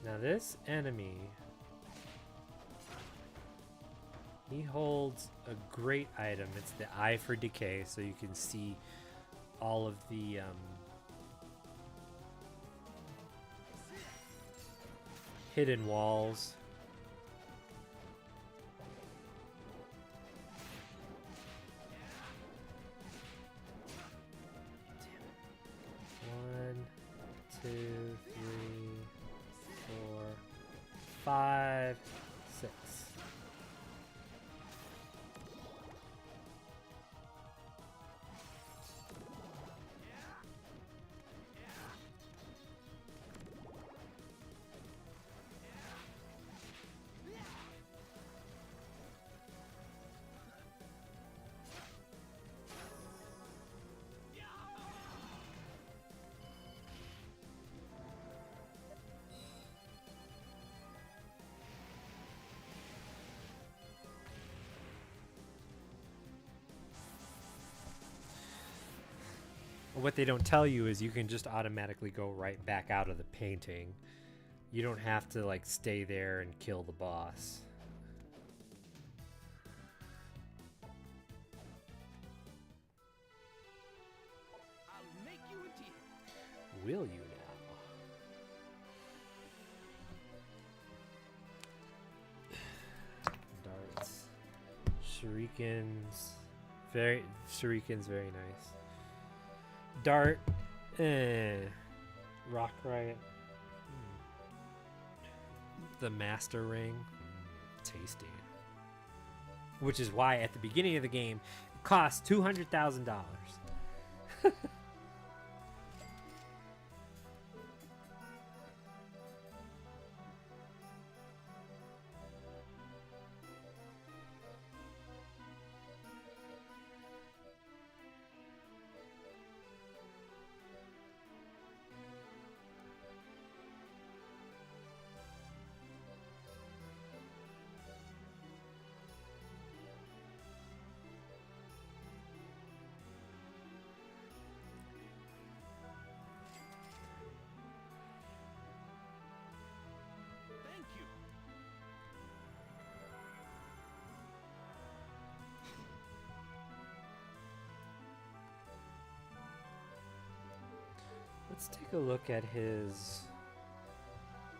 Now this enemy, he holds a great item. It's the Eye for Decay, so you can see all of the hidden walls. Damn it. 1, 2, 3, 4, 5, 6. What they don't tell you is you can just automatically go right back out of the painting. You don't have to like stay there and kill the boss. I'll make you a deal. Will you now? Darts. Shurikens. Shurikens very nice. Dart. Rock Riot. The Master Ring. Tasty. Which is why at the beginning of the game it costs $200,000. Thank you. Let's take a look at his.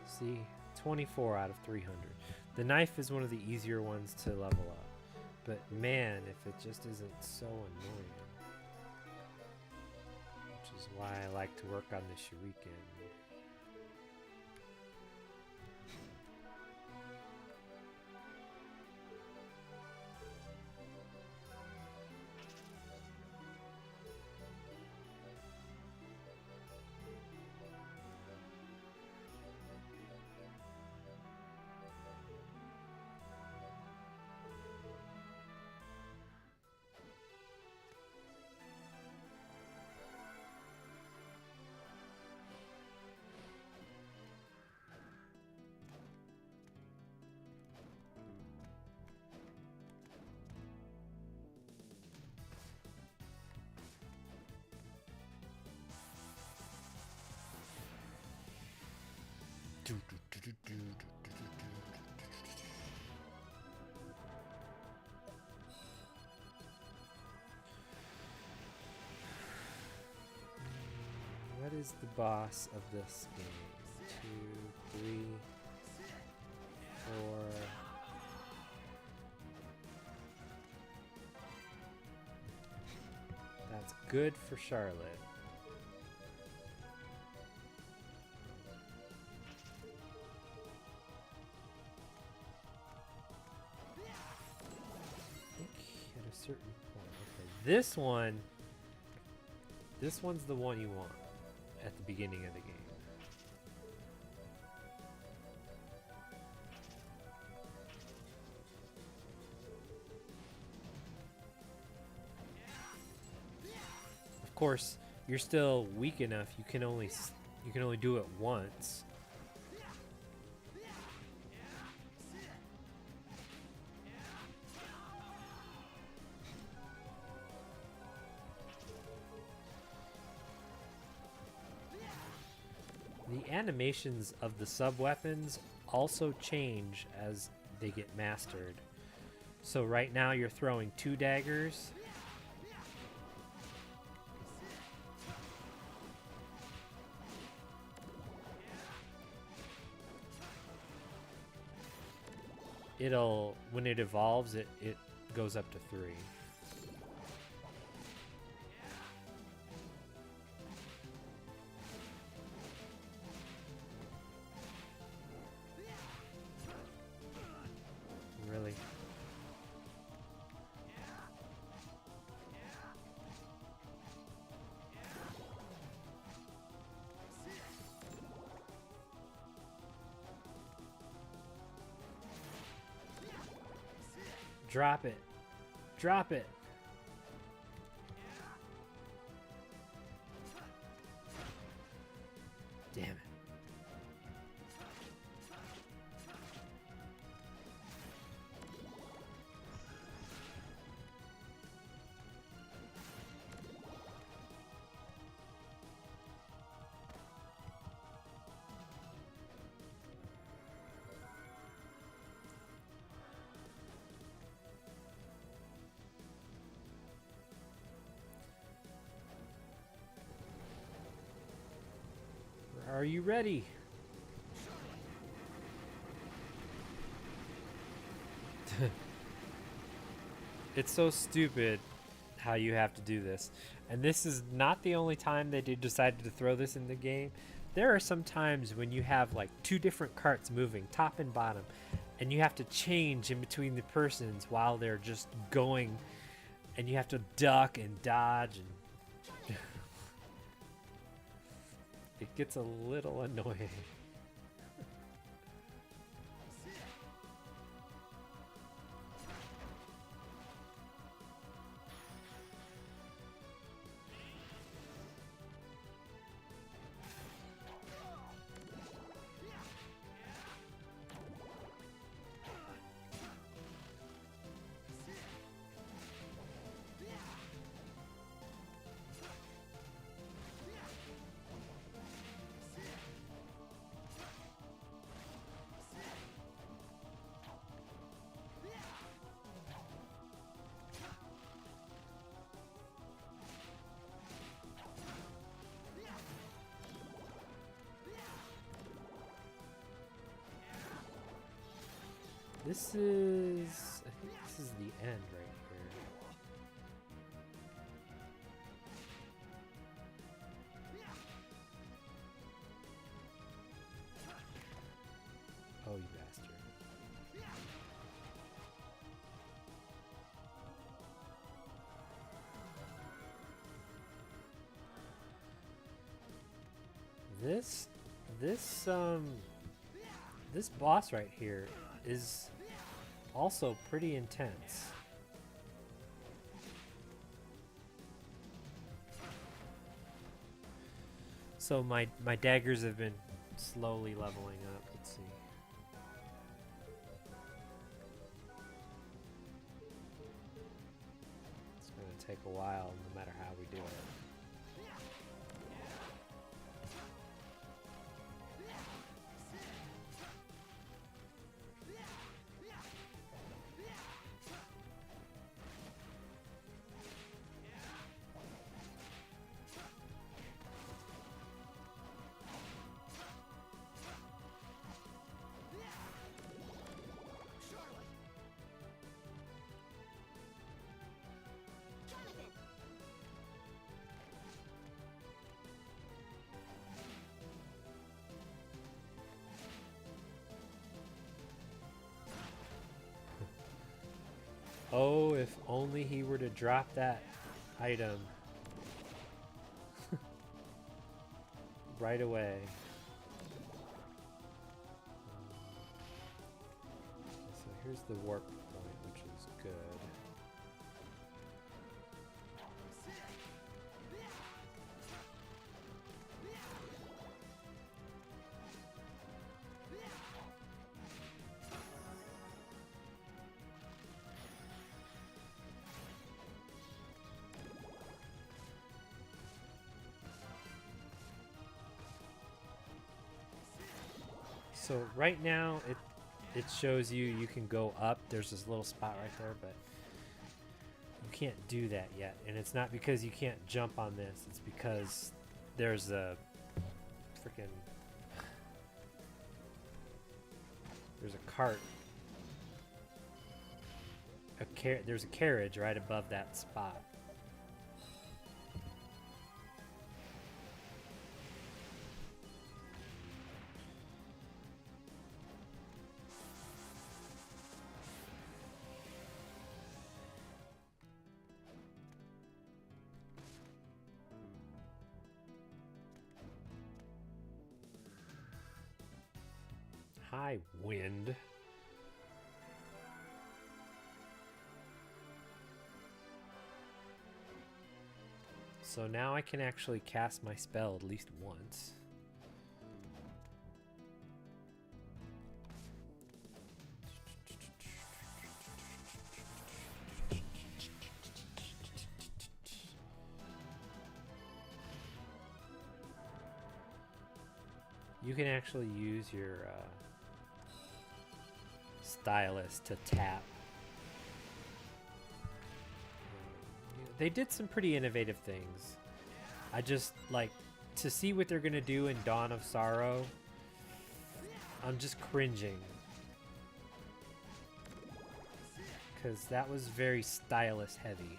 See, 24 out of 300. The knife is one of the easier ones to level up. But man, if it just isn't so annoying. Which is why I like to work on the shuriken. What is the boss of this game? 2, 3, 4. That's good for Charlotte. I think at a certain point. Okay, this one's the one you want at the beginning of the game. Of course, you're still weak enough. You can only do it once. The animations of the sub-weapons also change as they get mastered. So right now you're throwing 2 daggers. When it evolves, it goes up to 3. Really? Drop it. Drop it. Damn it. Are you ready? It's so stupid how you have to do this. And this is not the only time they decided to throw this in the game. There are some times when you have like 2 different carts moving, top and bottom, and you have to change in between the persons while they're just going, and you have to duck and dodge, and it gets a little annoying. This is, I think this is the end right here. Oh, you bastard. This boss right here is also pretty intense. So my daggers have been slowly leveling up. Let's see. It's going to take a while no matter how we do it. Oh, if only he were to drop that item right away. So here's the warp point, which is good. So right now it shows you can go up. There's this little spot right there, but you can't do that yet. And it's not because you can't jump on this. It's because there's a freaking there's a cart. There's a carriage right above that spot. Hi, wind. So now I can actually cast my spell at least once. You can actually use your stylus to tap. They did some pretty innovative things. I just like to see what they're gonna do in Dawn of Sorrow. I'm just cringing because that was very stylus heavy.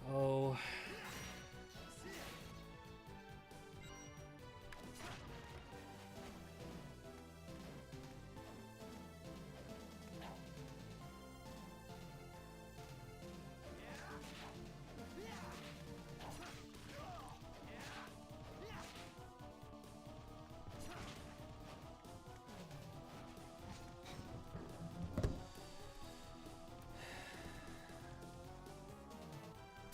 Oh.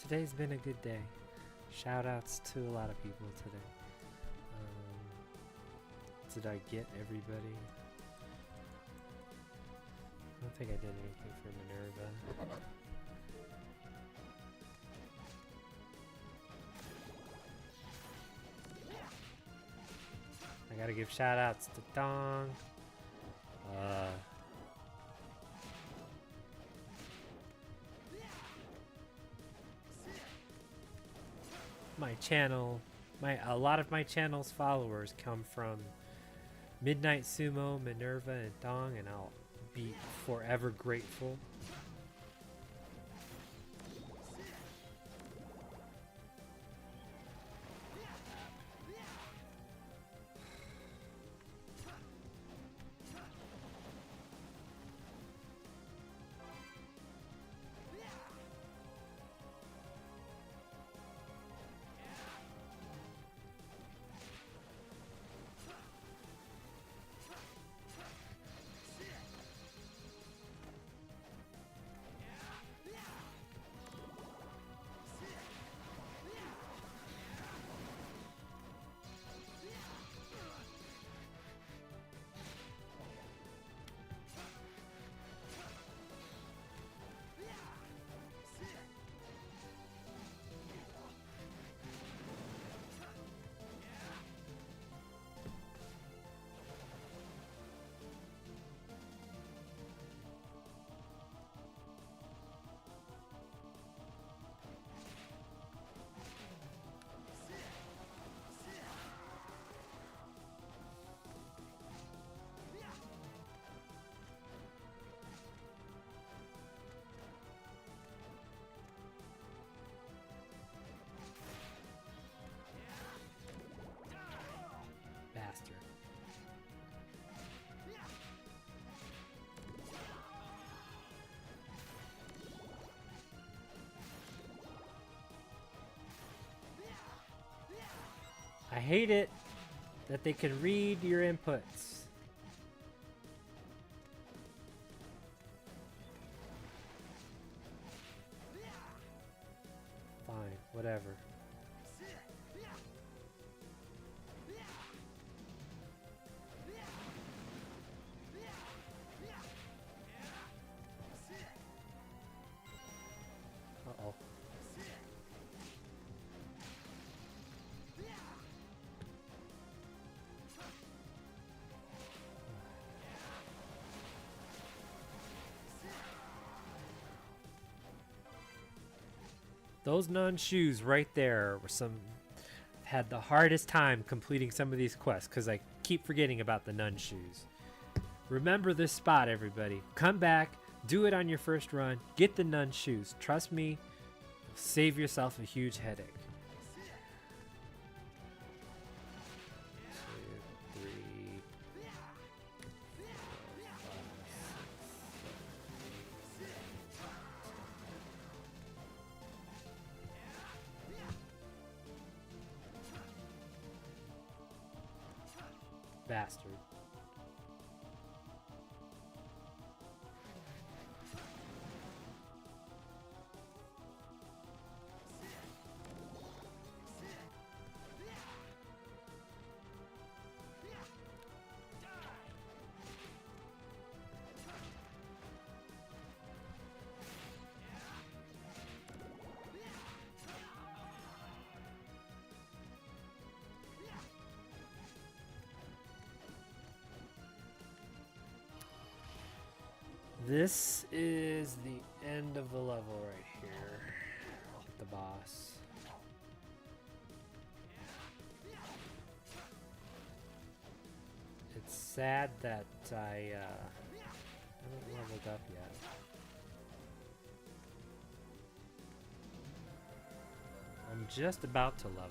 Today's been a good day. Shout outs to a lot of people today. Did I get everybody? I don't think I did anything for Minerva. I gotta give shout outs to Dong. My channel, a lot of my channel's followers come from Midnight Sumo, Minerva, and Dong, and I'll be forever grateful. I hate it that they can read your inputs. Fine, whatever. Uh-oh. Those nun shoes right there were some had the hardest time completing some of these quests because I keep forgetting about the nun shoes. Remember this spot, everybody. Come back, do it on your first run, get the nun shoes. Trust me, you'll save yourself a huge headache. 2, 3, 4, 5, 6, 7, 8. Bastard. This is the end of the level right here with the boss. It's sad that I haven't leveled up yet. I'm just about to level up.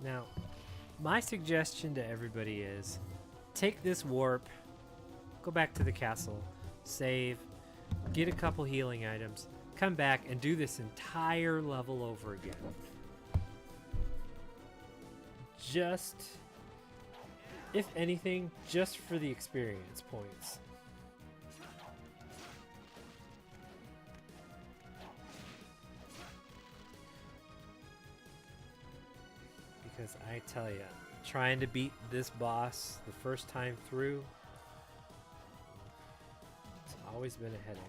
Now, my suggestion to everybody is take this warp, go back to the castle, save, get a couple healing items, come back and do this entire level over again. Just, if anything, just for the experience points. Because I tell you, trying to beat this boss the first time through, it's always been a headache.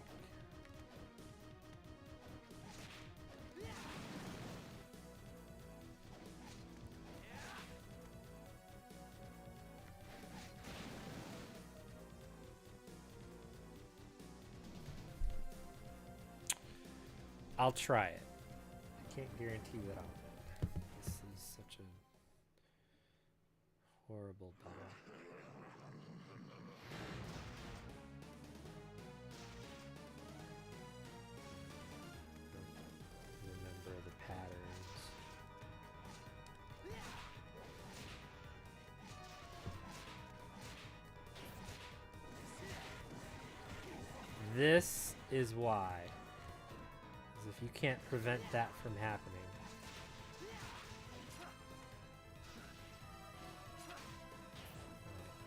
I'll try it. I can't guarantee that I'll. This is such a horrible battle. Remember the patterns. This is why. Because if you can't prevent that from happening.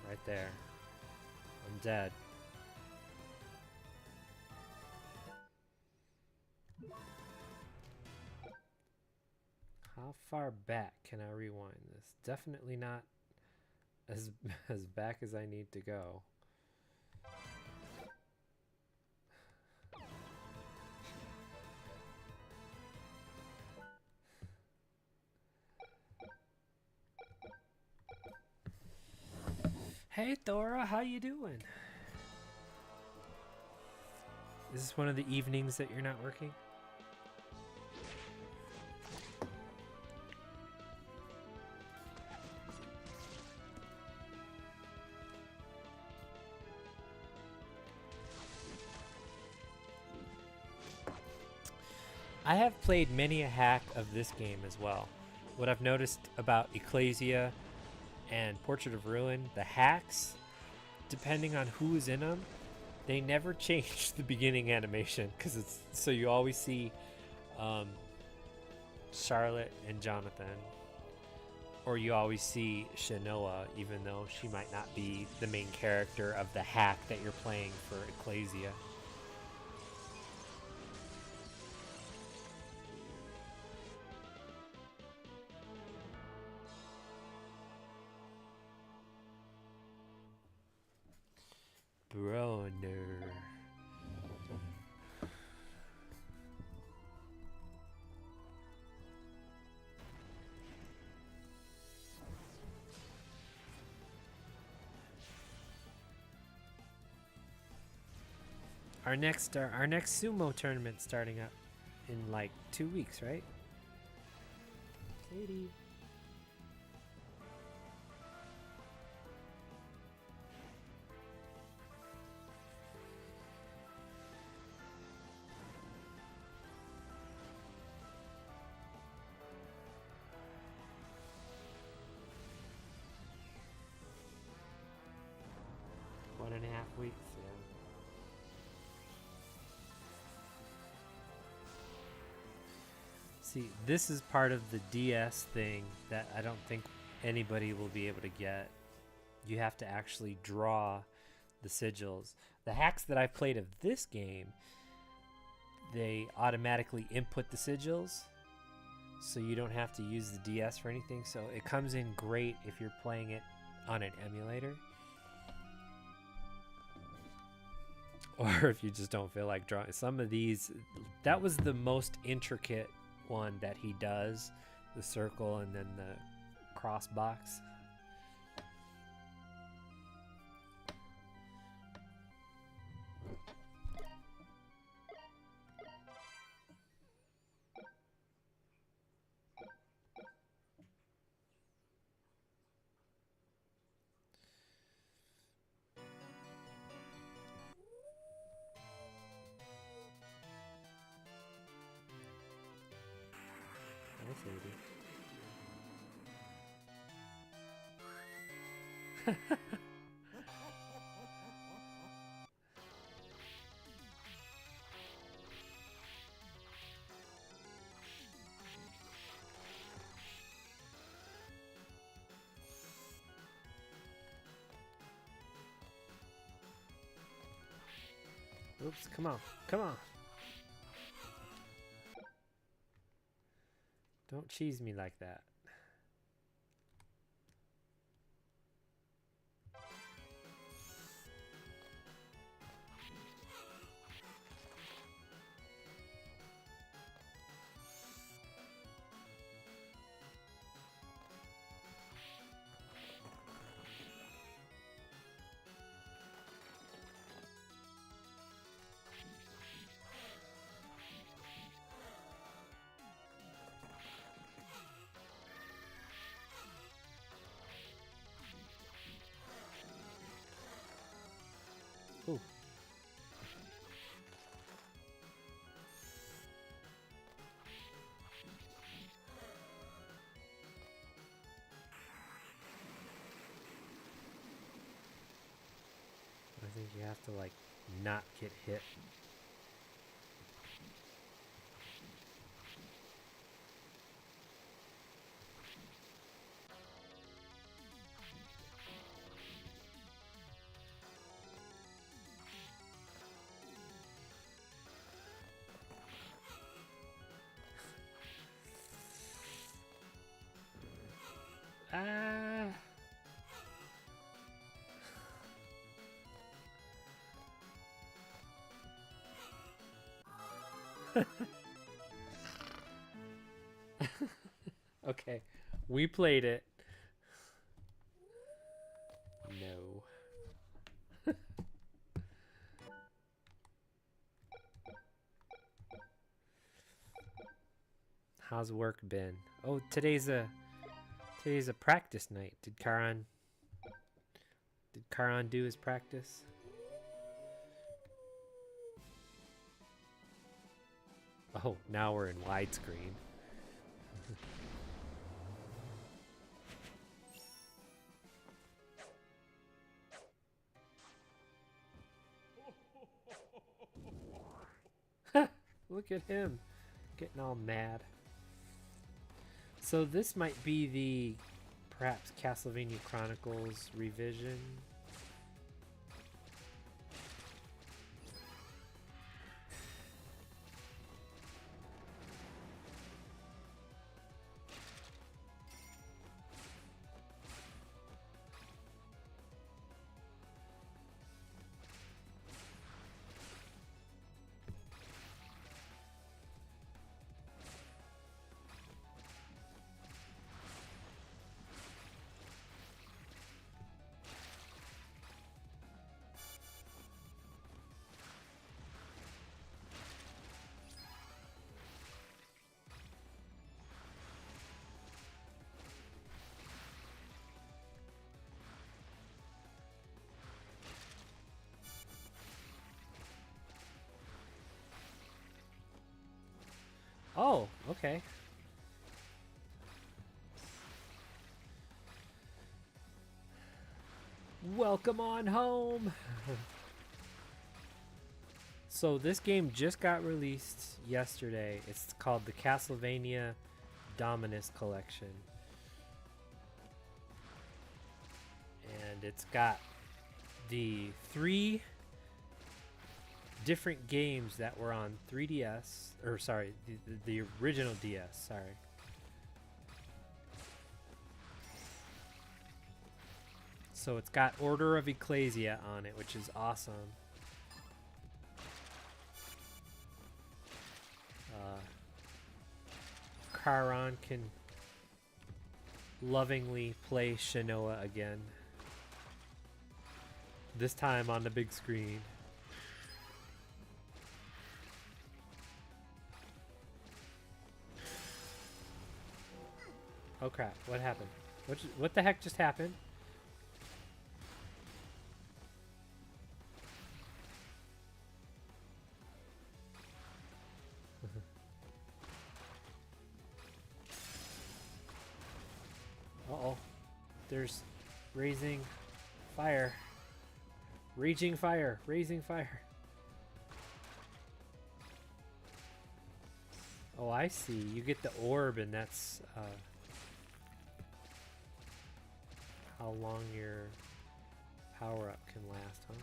Right there. I'm dead. How far back can I rewind this? Definitely not as as back as I need to go. Hey Thora, how you doing? Is this one of the evenings that you're not working? I have played many a hack of this game as well. What I've noticed about Ecclesia and Portrait of Ruin, the hacks, depending on who's in them, they never change the beginning animation because it's so you always see Charlotte and Jonathan, or you always see Shanoa, even though she might not be the main character of the hack that you're playing for Ecclesia. Broner. Our next sumo tournament starting up in like 2 weeks, right? Katie. One and a half weeks, yeah. See, this is part of the DS thing that I don't think anybody will be able to get. You have to actually draw the sigils. The hacks that I've played of this game, they automatically input the sigils, so you don't have to use the DS for anything. So it comes in great if you're playing it on an emulator. Or if you just don't feel like drawing. Some of these, that was the most intricate one that he does, the circle and then the cross box. Oops, come on, come on. Don't cheese me like that. Ooh. I think you have to like not get hit. Ah. We played it. No. How's work been? Oh, today's a practice night. Did Karan do his practice? Oh, now we're in widescreen. Look at him getting all mad. So this might be the perhaps Castlevania Chronicles revision. Oh, okay. Welcome on home. So this game just got released yesterday. It's called the Castlevania Dominus Collection. And it's got the 3 different games that were on 3DS, or sorry, the original DS, sorry. So it's got Order of Ecclesia on it, which is awesome. Karan can lovingly play Shinoa again. This time on the big screen. Oh crap, what happened? What the heck just happened? Uh-oh. There's raising fire. Raging fire. Raising fire. Oh, I see. You get the orb and that's how long your power-up can last, huh?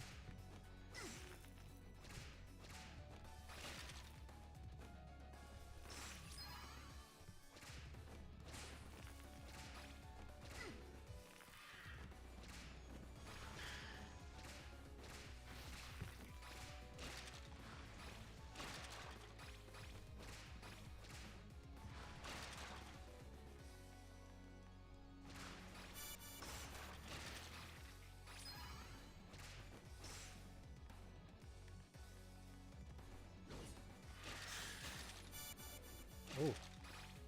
Oh,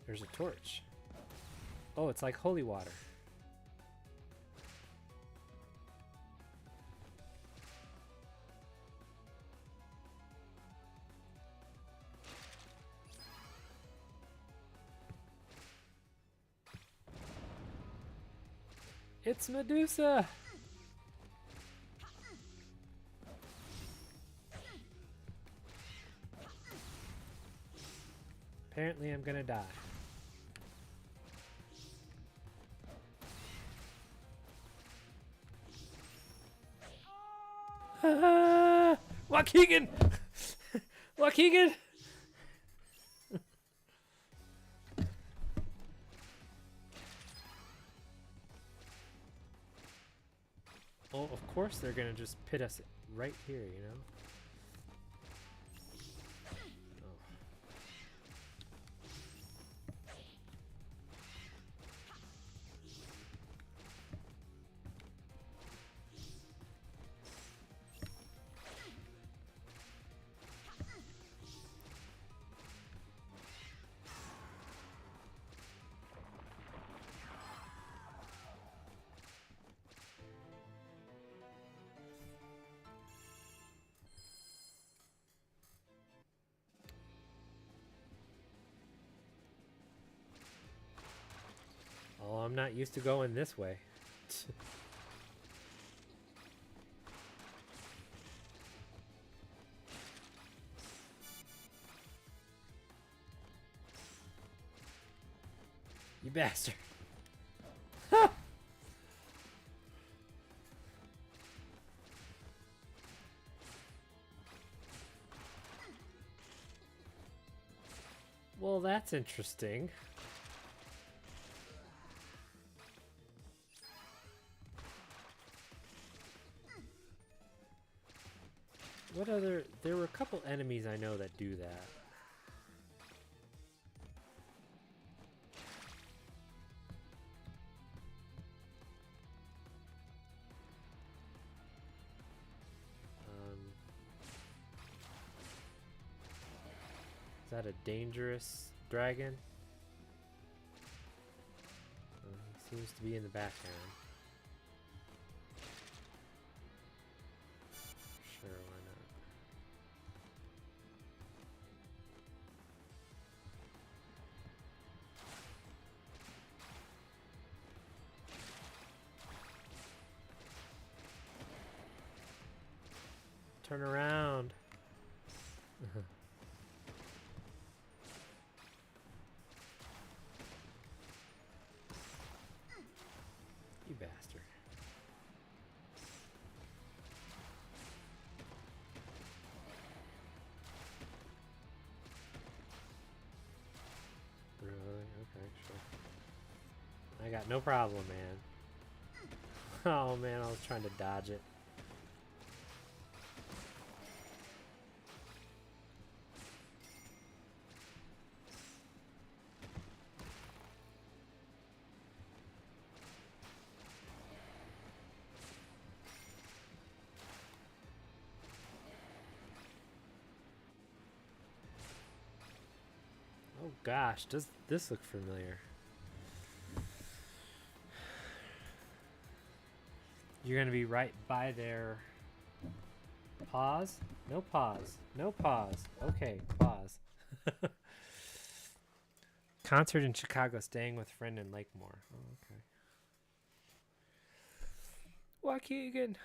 there's a torch. Oh, it's like holy water. It's Medusa! Apparently I'm gonna die. Waukegan! Waukegan! Oh, of course they're gonna just pit us right here, you know? I'm not used to going this way. You bastard. Well, that's interesting. What other... There were a couple enemies I know that do that. Is that a dangerous dragon? He seems to be in the background. Sure, why not? Turn around. You bastard. Really? Okay, sure. I got no problem, man. Oh man, I was trying to dodge it. Oh gosh, does this look familiar? You're gonna be right by their... Pause? No pause. No pause. Okay, pause. Concert in Chicago, staying with friend in Lakemore. Oh, okay. Why can't you get...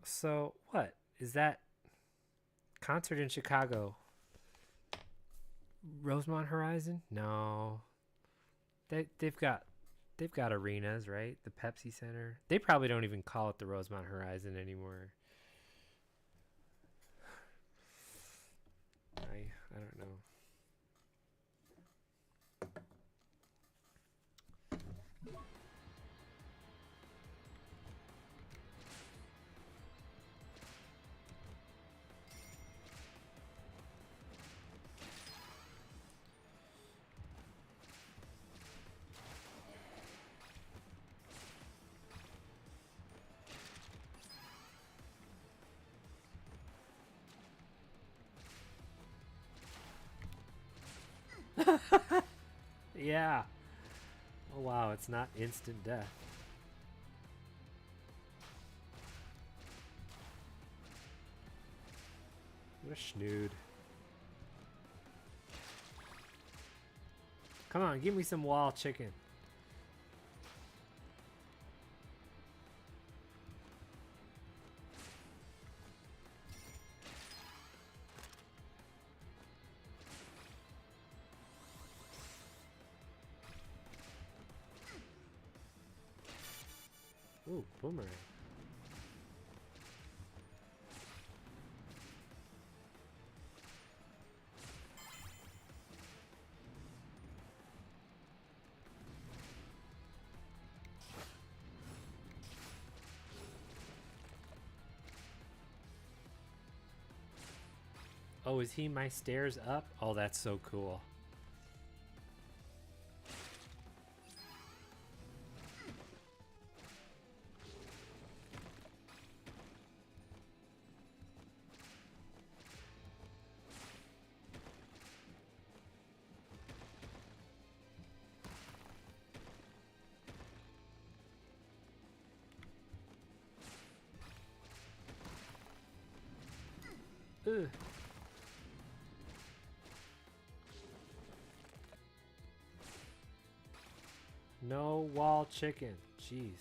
so, what? Is that... Concert in Chicago... Rosemont Horizon? No. They've got arenas, right? The Pepsi Center. They probably don't even call it the Rosemont Horizon anymore. I don't know. Yeah. Oh wow, it's not instant death. What a schnood. Come on, give me some wall chicken. Ooh, boomerang. Oh, is he my stairs up? Oh, that's so cool. Ugh. No wall chicken. Jeez.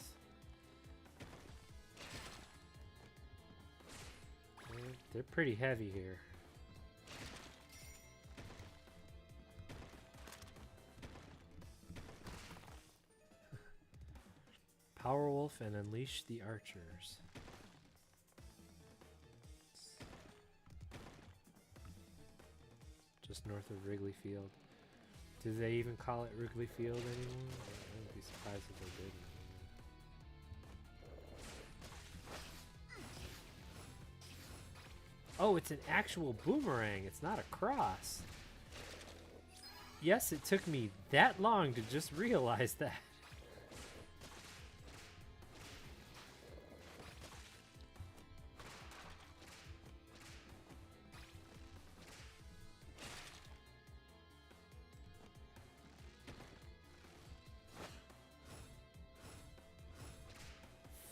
They're pretty heavy here. Powerwolf and Unleash the Archers. Just north of Wrigley Field. Do they even call it Wrigley Field anymore? I wouldn't be surprised if they didn't. Oh, it's an actual boomerang. It's not a cross. Yes, it took me that long to just realize that.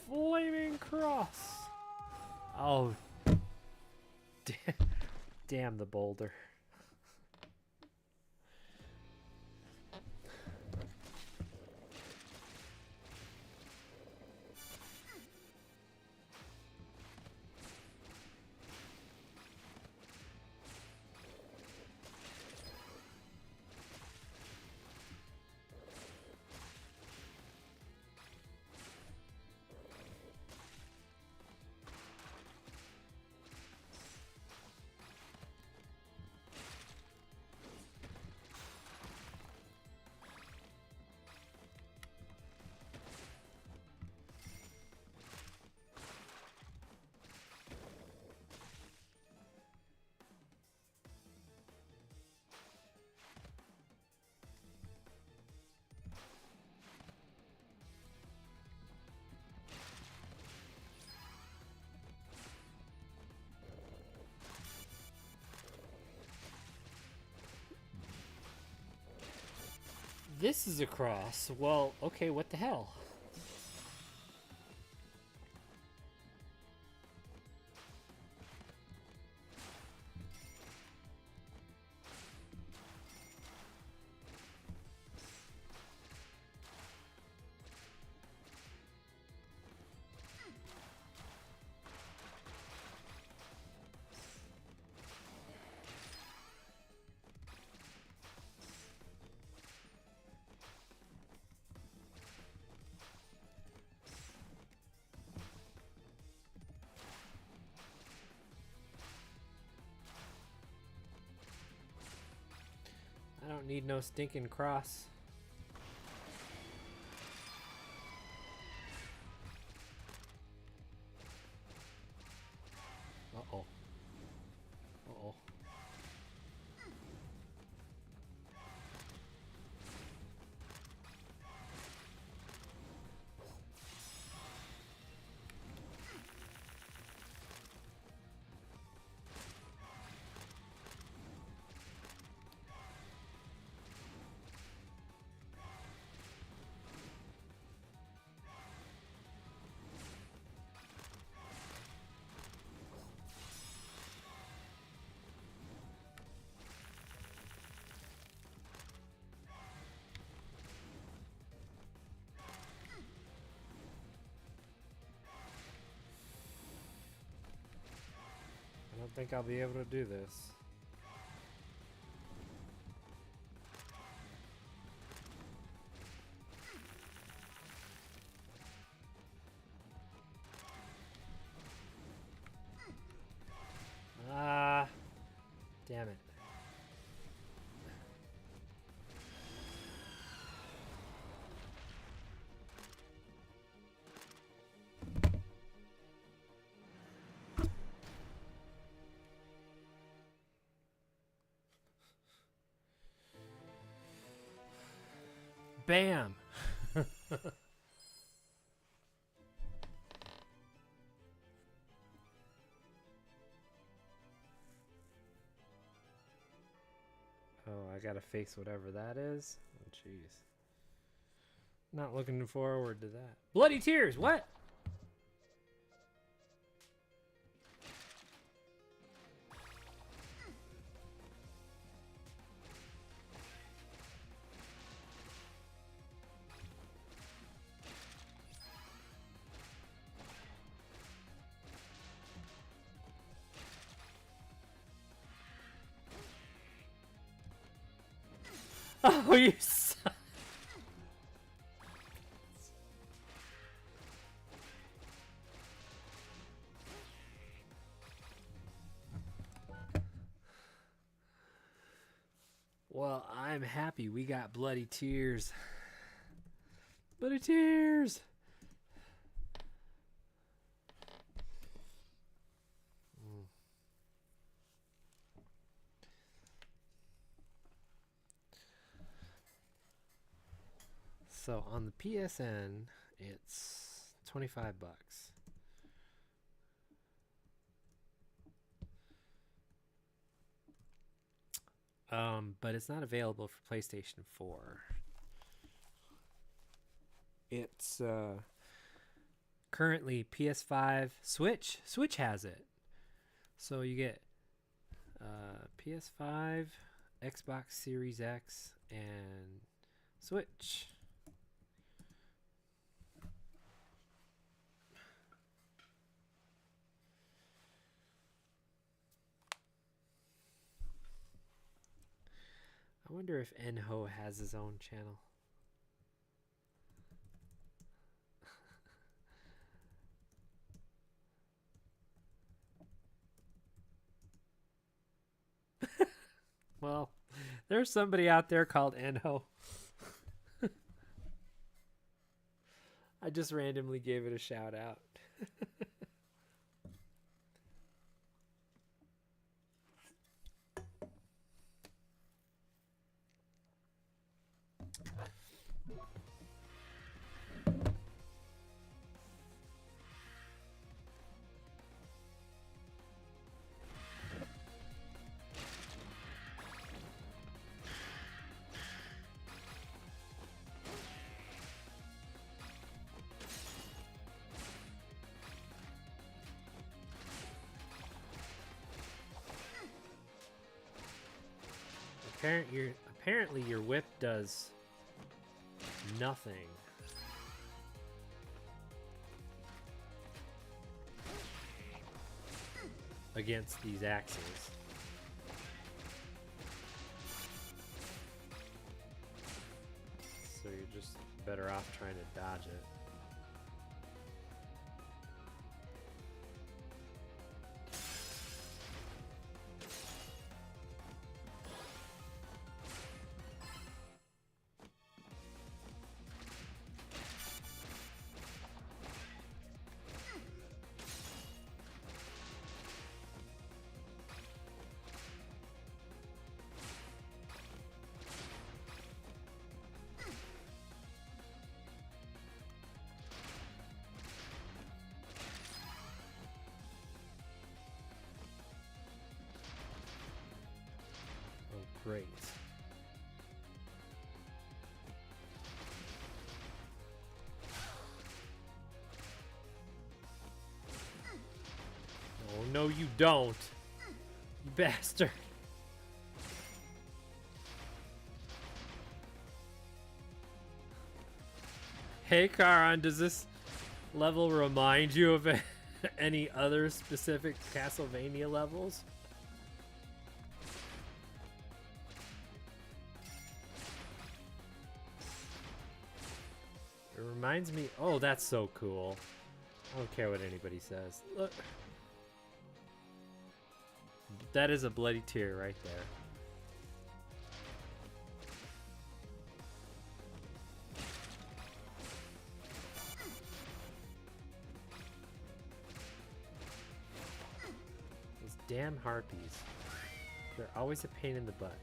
Flaming cross. Oh, damn the boulder. This is a cross. Well, okay, what the hell? I don't need no stinking cross. Uh-oh. Uh-oh. I don't think I'll be able to do this. Ah, damn it. Bam! Oh, I gotta face whatever that is? Oh, jeez. Not looking forward to that. Bloody tears! What? Oh, you son. Well, I'm happy we got bloody tears. Bloody tears. So on the PSN, it's $25. But it's not available for PlayStation 4. It's currently PS5, Switch. Switch has it. So you get PS5, Xbox Series X, and Switch. I wonder if Enho has his own channel. Well, there's somebody out there called Enho. I just randomly gave it a shout out. Apparently your whip does nothing. Against these axes. So you're just better off trying to dodge it. Great. Oh, no, you don't. You bastard. Hey, Karan, does this level remind you of any other specific Castlevania levels? Reminds me. Oh, that's so cool. I don't care what anybody says. Look. That is a bloody tear right there. Those damn harpies. They're always a pain in the butt.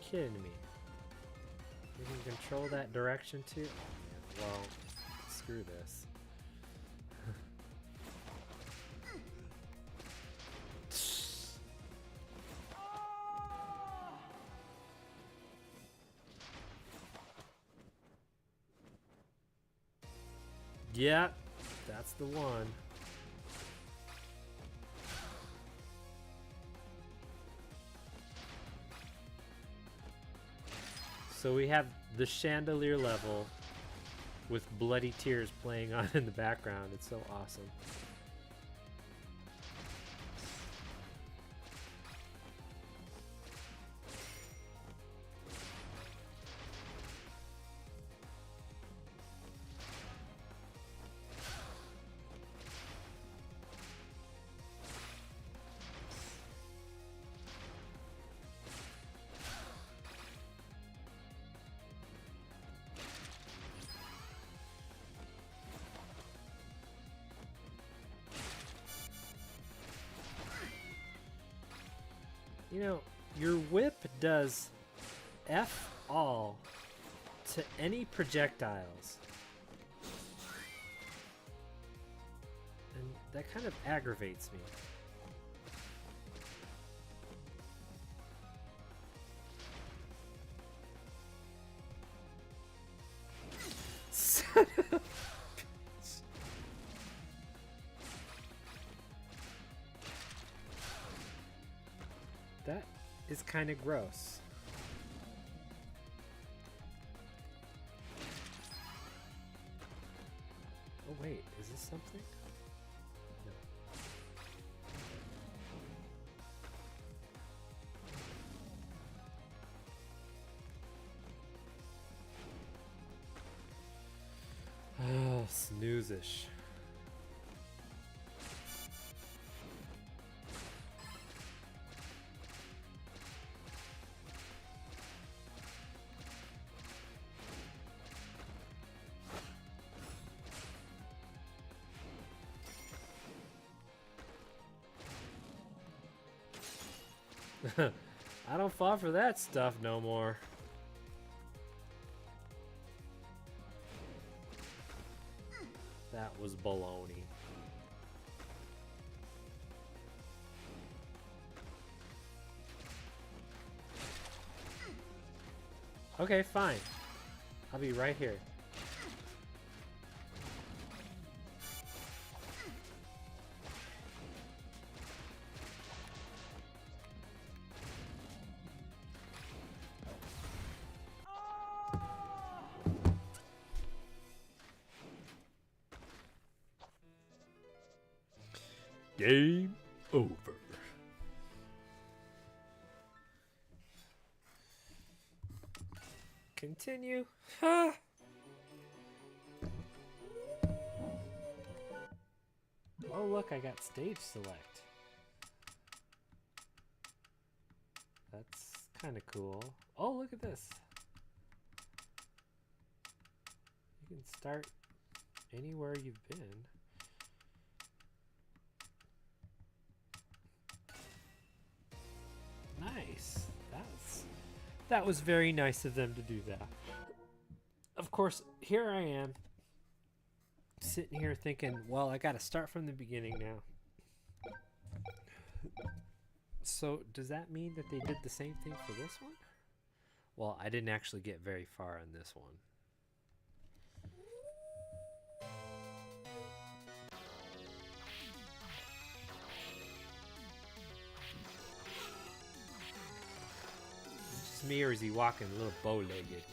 Kidding me? You can control that direction too? Oh, man. Well, screw this. Yep, that's the one. So we have the chandelier level with bloody tears playing on in the background. It's so awesome. You know, your whip does F all to any projectiles. And that kind of aggravates me. Son of a bitch. That is kind of gross. Oh wait, is this something? No. Oh, snooze-ish. I don't fall for that stuff no more. That was baloney. Okay, fine. I'll be right here. Game over. Continue. Ha! Oh look, I got stage select. That's kind of cool. Oh, look at this. You can start anywhere you've been. Nice. That was very nice of them to do that. Of course, here I am, sitting here thinking, well, I gotta start from the beginning now. So, does that mean that they did the same thing for this one? Well, I didn't actually get very far in this one. Is this me, or is he walking a little bow-legged?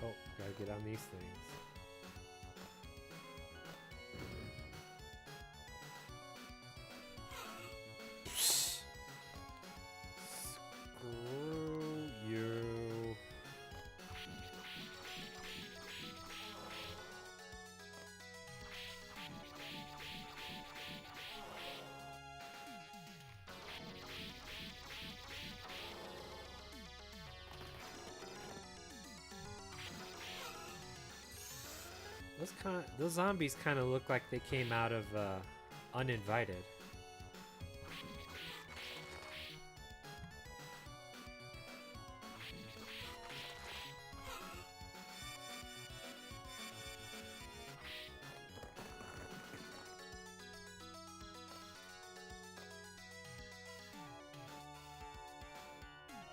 Oh, gotta get on these things. Screw you. Those zombies kind of look like they came out of Uninvited.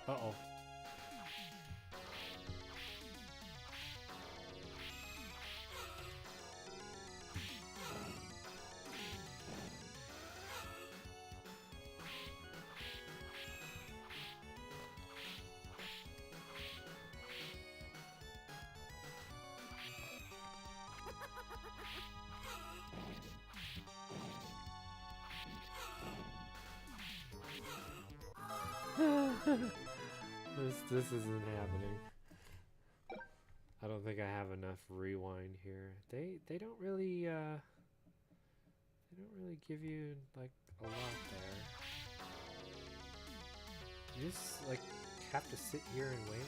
Uh-oh. This isn't happening. I don't think I have enough rewind here. They don't really give you like a lot there. You just like have to sit here and wait.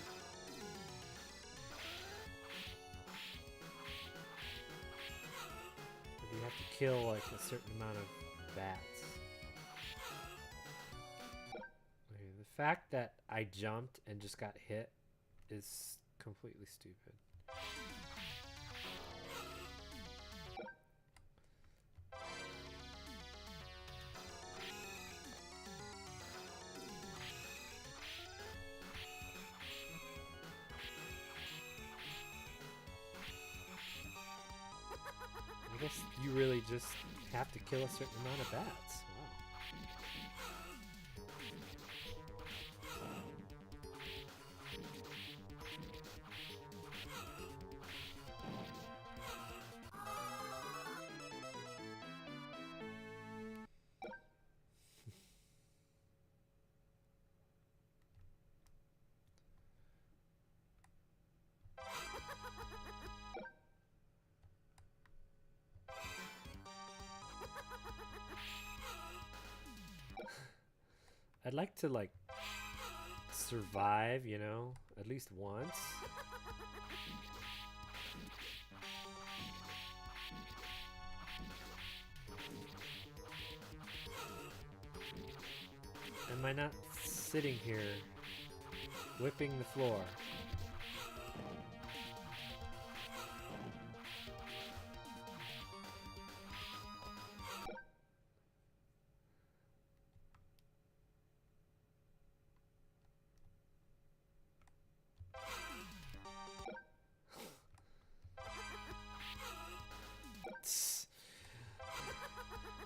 Or do you have to kill like a certain amount of bats? Okay, the fact that I jumped and just got hit is completely stupid. I guess you really just have to kill a certain amount of bats. Wow. I'd like to like survive, you know, at least once. Am I not sitting here whipping the floor?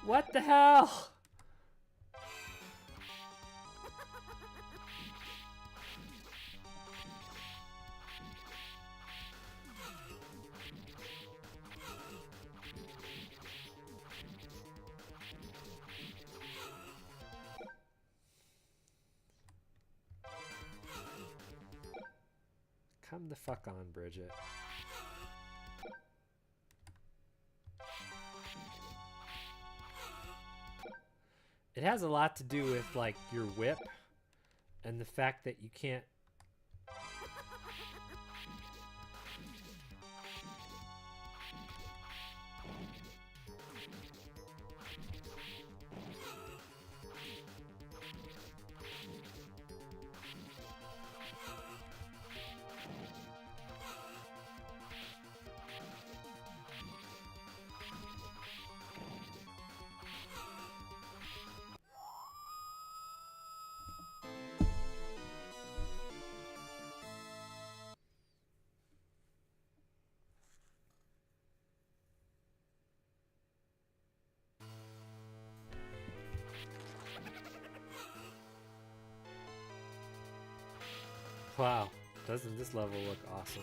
What the hell? Come the fuck on, Bridget. It has a lot to do with like your whip and the fact that you can't Wow, doesn't this level look awesome?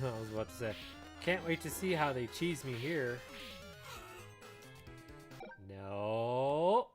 I was about to say, can't wait to see how they cheese me here. No.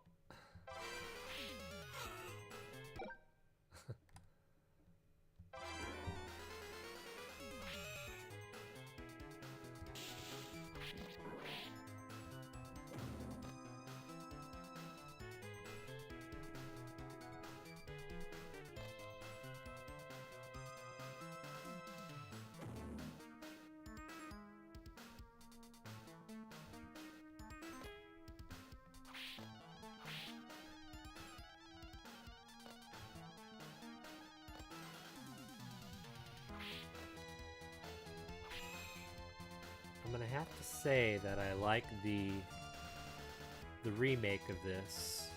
I'm gonna have to say that I like the remake of this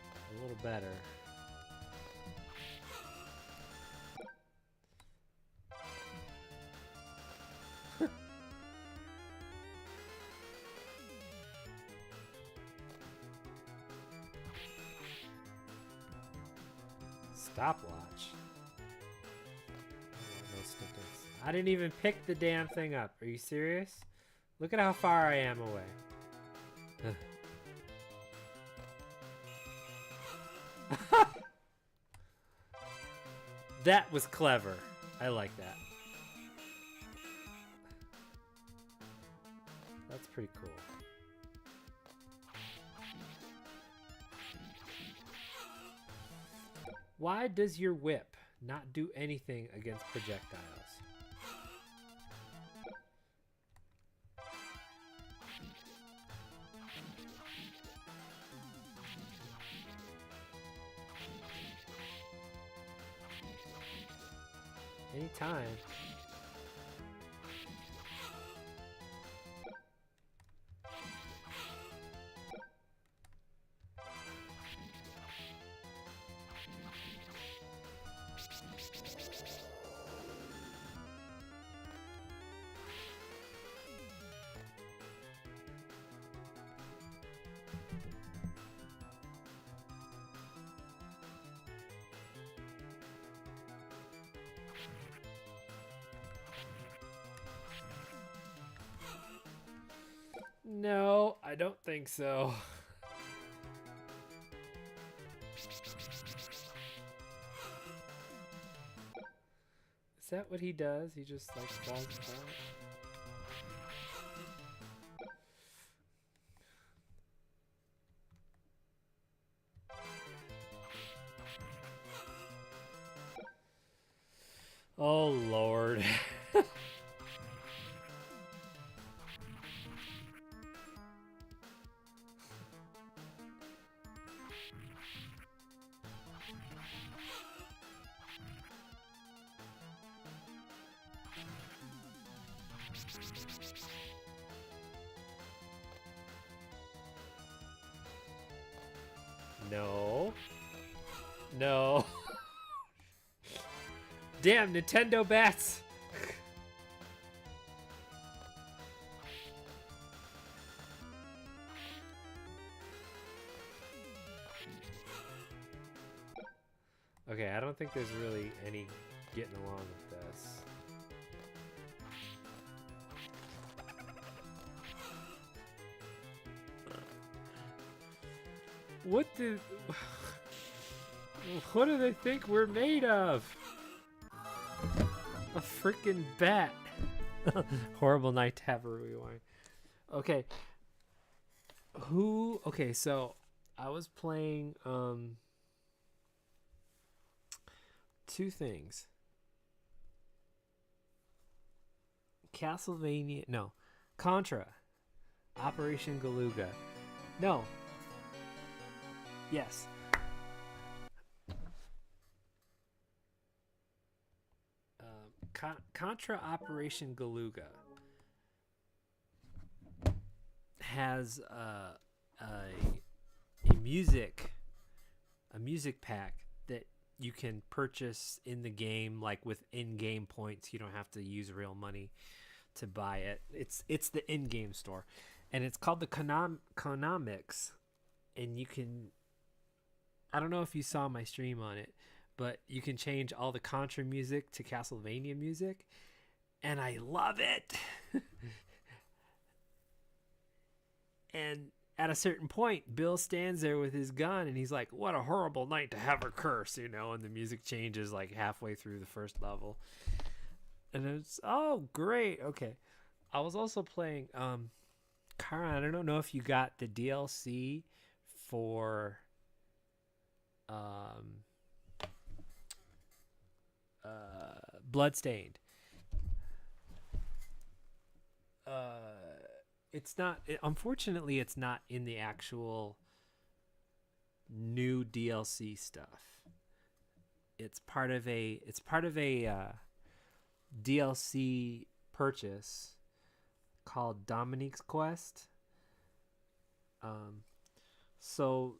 a little better. Stopwatch. No stickers. I didn't even pick the damn thing up. Are you serious? Look at how far I am away. That was clever. I like that. That's pretty cool. Why does your whip not do anything against projectiles? Anytime. No, I don't think so. Is that what he does? He just like falls apart? Oh, Lord. No. No. Damn, Nintendo bats. Okay, I don't think there's really any getting along with this. What do they think we're made of? A freaking bat. Horrible night to have a rewind. Okay. Okay, so I was playing two things. Castlevania, no. Contra. Operation Galuga. No. Yes. Contra Operation Galuga has a music pack that you can purchase in the game, like with in-game points. You don't have to use real money to buy it. It's the in-game store, and it's called the Konamix, and you can. I don't know if you saw my stream on it, but you can change all the Contra music to Castlevania music, and I love it. And at a certain point, Bill stands there with his gun, and he's like, "What a horrible night to have a curse," and the music changes like halfway through the first level. And it's, oh, great. Okay. I was also playing, Karan, I don't know if you got the DLC for, Bloodstained. Unfortunately, it's not in the actual new DLC stuff. It's part of a DLC purchase called Dominique's Quest. So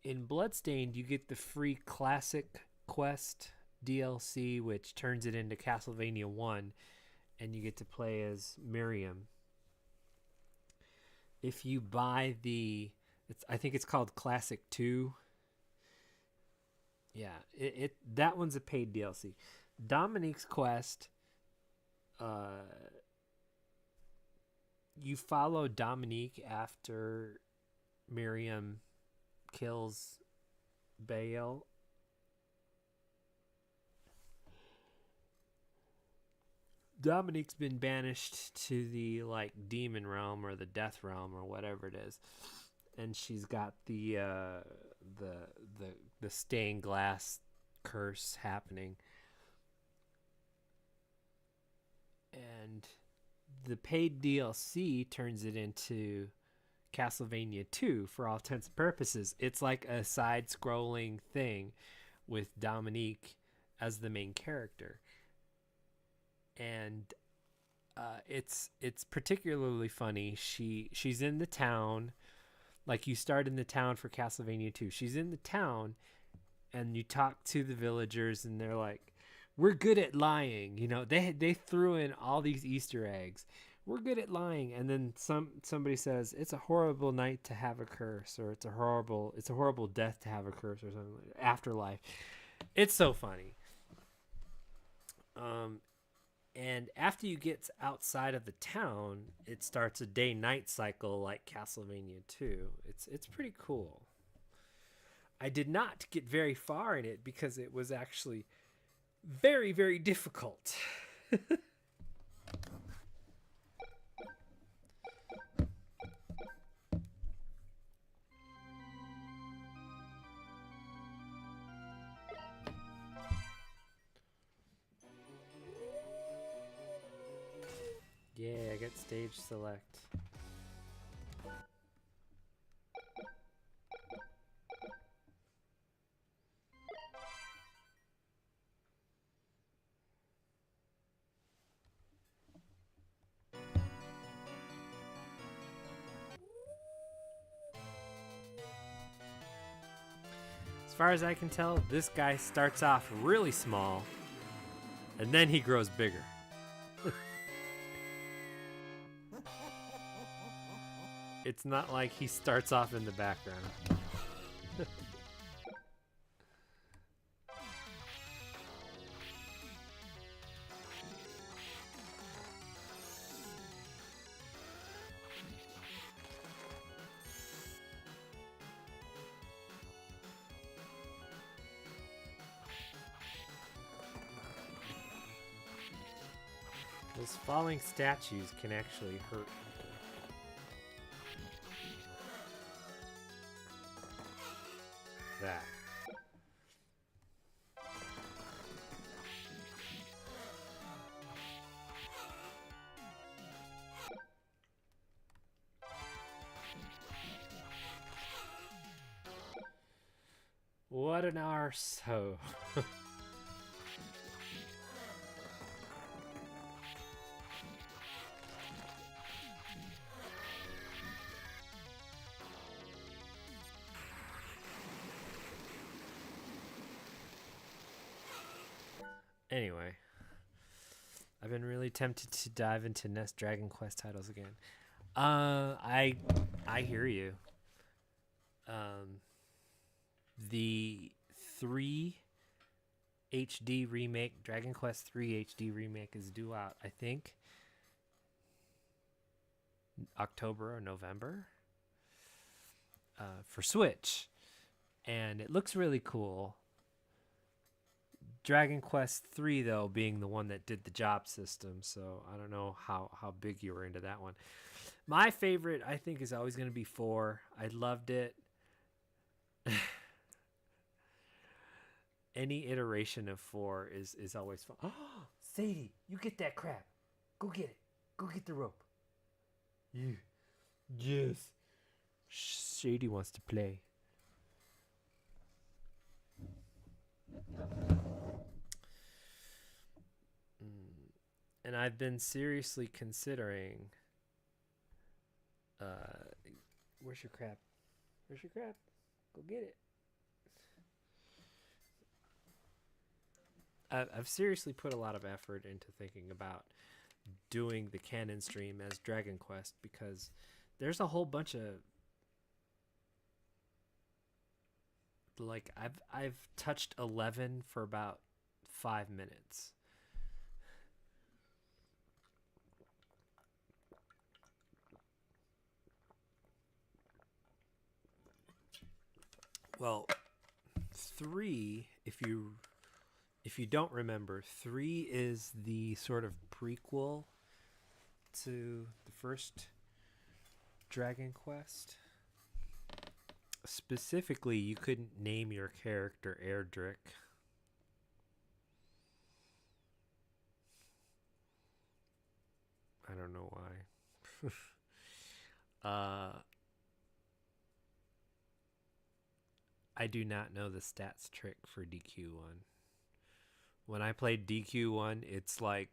in Bloodstained, you get the free Classic Quest DLC, which turns it into Castlevania 1, and you get to play as Miriam. If you buy I think it's called Classic 2. Yeah, that one's a paid DLC. Dominique's Quest, you follow Dominique after Miriam kills Baal. Dominique's been banished to the demon realm or the death realm or whatever it is, and she's got the stained glass curse happening, and the paid DLC turns it into Castlevania 2 for all intents and purposes. It's like a side-scrolling thing with Dominique as the main character. And it's particularly funny. She's in the town, like you start in the town for Castlevania 2. She's in the town, and you talk to the villagers, and they're like, "We're good at lying." You know, they threw in all these Easter eggs. We're good at lying, and then somebody says it's a horrible night to have a curse, or it's a horrible death to have a curse, or something like that. Afterlife. It's so funny. And after you get outside of the town, it starts a day-night cycle like Castlevania 2. It's pretty cool. I did not get very far in it because it was actually very, very difficult. Yeah, I got stage select. As far as I can tell, this guy starts off really small, and then he grows bigger. It's not like he starts off in the background. Those falling statues can actually hurt people. That. What an arsehole. Anyway, I've been really tempted to dive into NES Dragon Quest titles again. I hear you. The 3 HD remake, Dragon Quest 3 HD remake, is due out, I think, October or November, for Switch, and it looks really cool. Dragon Quest 3, though, being the one that did the job system, so I don't know how big you were into that one. My favorite, I think, is always going to be 4. I loved it. Any iteration of 4 is always fun. Oh, Sadie, you get that crap. Go get it. Go get the rope. You. Yes. Sadie wants to play. And I've been seriously considering Where's your crap? Where's your crap? Go get it. I've seriously put a lot of effort into thinking about doing the canon stream as Dragon Quest because there's a whole bunch of like I've touched 11 for about 5 minutes. Well, 3, if you don't remember, 3 is the sort of prequel to the first Dragon Quest. Specifically, you couldn't name your character Erdrick. I don't know why. I do not know the stats trick for DQ1. When I played DQ1, it's like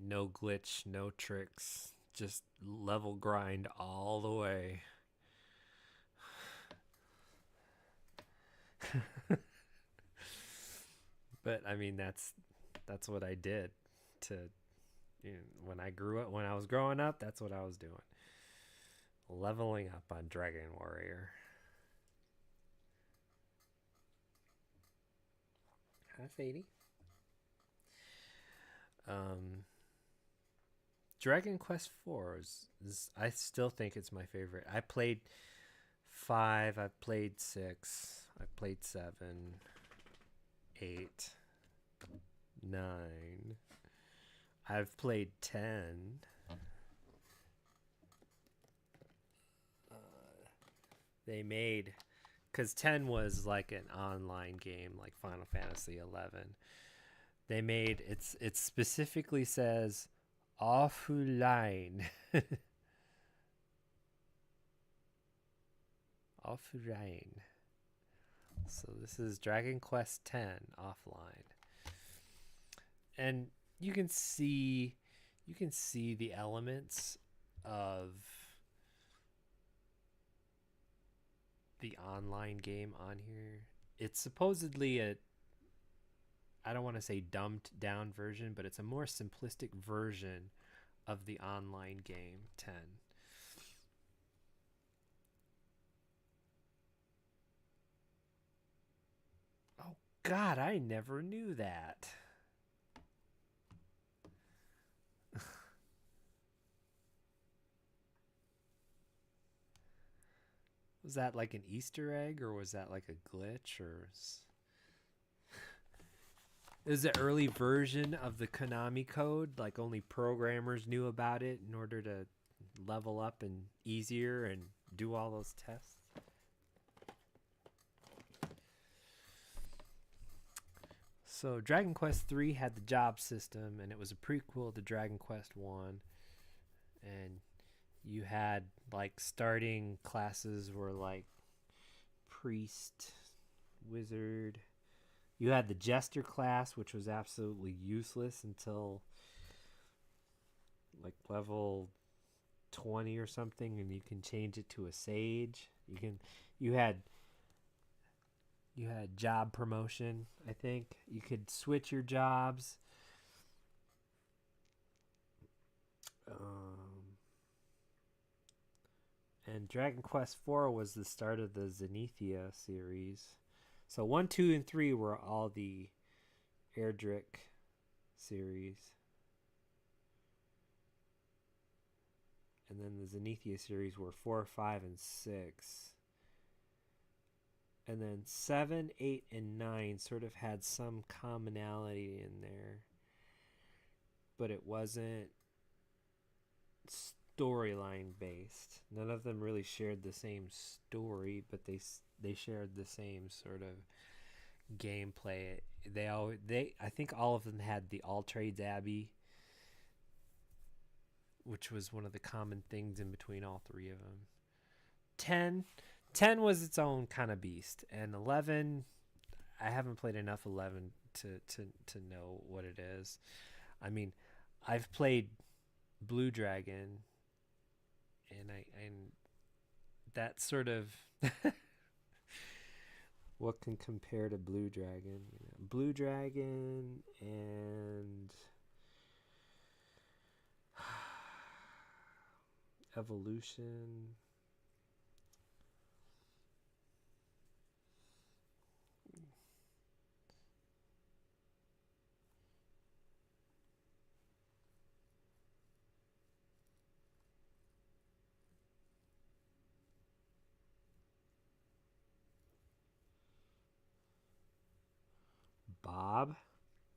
no glitch, no tricks, just level grind all the way. But I mean, that's what I did to, when I was growing up, that's what I was doing. Leveling up on Dragon Warrior. Hi, Sadie. Dragon Quest 4 is I still think it's my favorite. I played 5, I played 6, I played 7, 8, 9. I've played 10. They made, because 10 was like an online game like Final Fantasy 11. They made, it specifically says offline. Offline. So this is Dragon Quest 10 offline. And you can see the elements of the online game on here. It's supposedly I don't want to say dumbed down version, but it's a more simplistic version of the online game 10. Oh God, I never knew that. Was that like an Easter egg, or was that like a glitch, or it was the early version of the Konami code, like only programmers knew about it in order to level up and easier and do all those tests? So Dragon Quest 3 had the job system, and it was a prequel to Dragon Quest 1. And you had like starting classes were like priest, wizard. You had the jester class, which was absolutely useless until like level 20 or something, and you can change it to a sage. You had job promotion, I think. You could switch your jobs. And Dragon Quest 4 was the start of the Zenithia series. So 1, 2, and 3 were all the Erdrick series. And then the Zenithia series were 4, 5, and 6. And then 7, 8, and 9 sort of had some commonality in there. But it wasn't storyline based. None of them really shared the same story, but they shared the same sort of gameplay. I think all of them had the All Trades Abbey, which was one of the common things in between all three of them. 10 was its own kind of beast, and 11, I haven't played enough 11 to know what it is. I mean, I've played Blue Dragon, and that sort of what can compare to Blue Dragon? Blue Dragon and Evolution. Bob?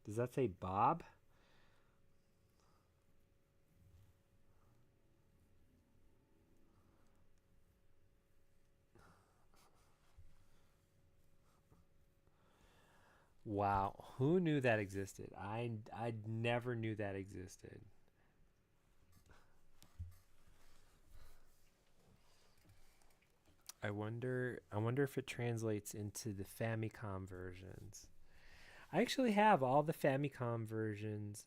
Does that say Bob? Wow, who knew that existed? I never knew that existed. I wonder if it translates into the Famicom versions. I actually have all the Famicom versions,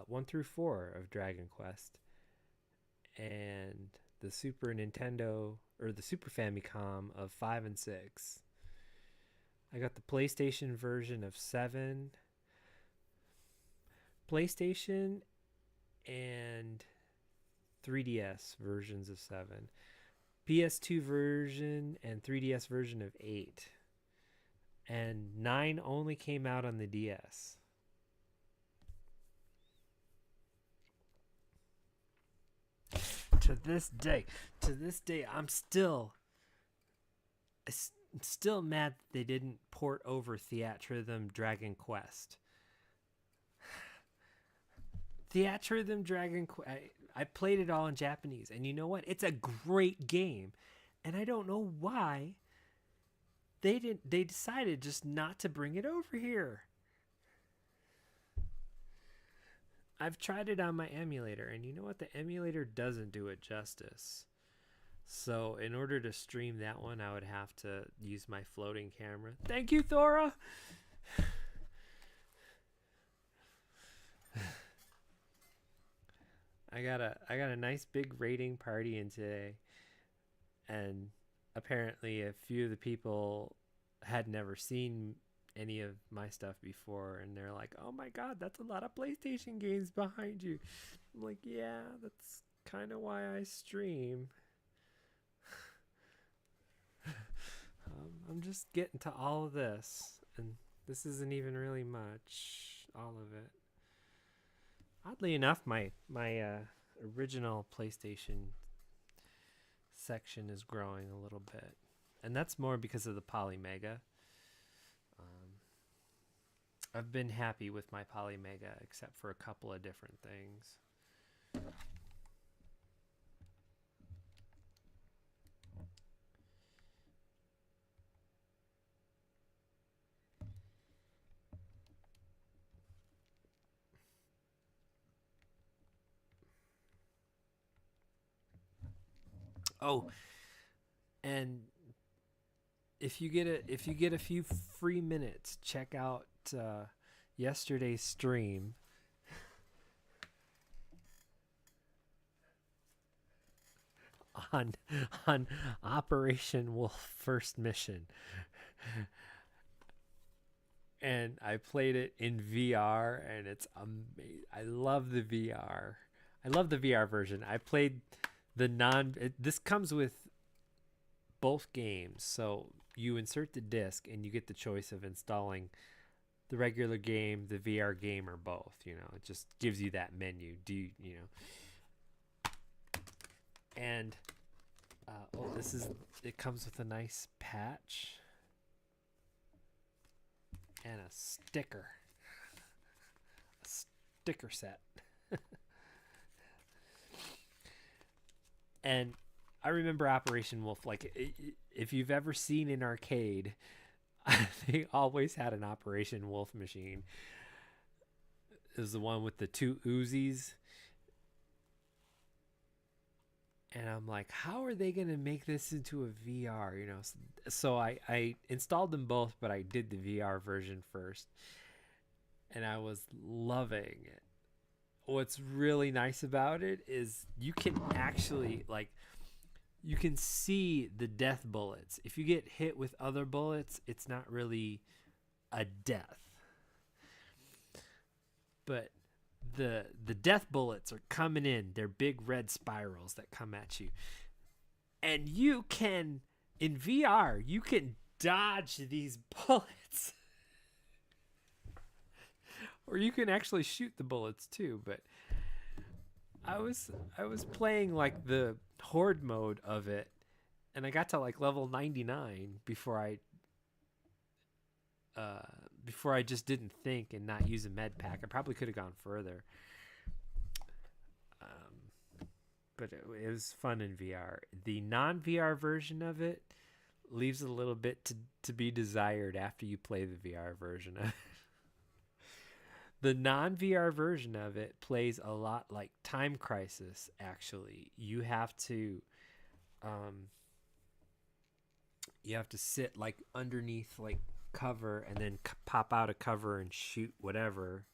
1 through 4 of Dragon Quest, and the Super Nintendo or the Super Famicom of 5 and 6. I got the PlayStation version of 7, PlayStation, and 3DS versions of 7, PS2 version, and 3DS version of 8. And 9 only came out on the DS. To this day, I'm still mad that they didn't port over Theatrhythm Dragon Quest. Theatrhythm Dragon Quest. I played it all in Japanese, and you know what? It's a great game, and I don't know why they decided just not to bring it over here. I've tried it on my emulator, and you know what? The emulator doesn't do it justice. So in order to stream that one, I would have to use my floating camera. Thank you, Thora. I got a nice big raiding party in today, and apparently a few of the people had never seen any of my stuff before, and they're like, "Oh my god, that's a lot of PlayStation games behind you." I'm like, "Yeah, that's kind of why I stream." I'm just getting to all of this, and this isn't even really much, all of it. Oddly enough, my original PlayStation section is growing a little bit, and that's more because of the Polymega. I've been happy with my Polymega, except for a couple of different things. Oh, and if you get a few free minutes, check out yesterday's stream. on Operation Wolf First Mission. And I played it in VR, and it's amazing. I love the VR. I love the VR version. I played this comes with both games, so you insert the disc and you get the choice of installing the regular game, the VR game, or both. It just gives you that menu. And it comes with a nice patch and a sticker set. And I remember Operation Wolf, like, if you've ever seen an arcade, they always had an Operation Wolf machine. It was the one with the 2 Uzis. And I'm like, how are they going to make this into a VR? So I installed them both, but I did the VR version first. and I was loving it. What's really nice about it is you can actually, like, you can see the death bullets. If you get hit with other bullets, it's not really a death. But the death bullets are coming in. They're big red spirals that come at you. And you can, in VR, you can dodge these bullets. Or you can actually shoot the bullets too, but I was playing like the horde mode of it, and I got to like level 99 before I just didn't think and not use a med pack. I probably could have gone further. But it was fun in VR. The non-VR version of it leaves a little bit to be desired after you play the VR version of it. The non-VR version of it plays a lot like Time Crisis, actually. You have to sit like underneath like cover and then pop out of cover and shoot whatever.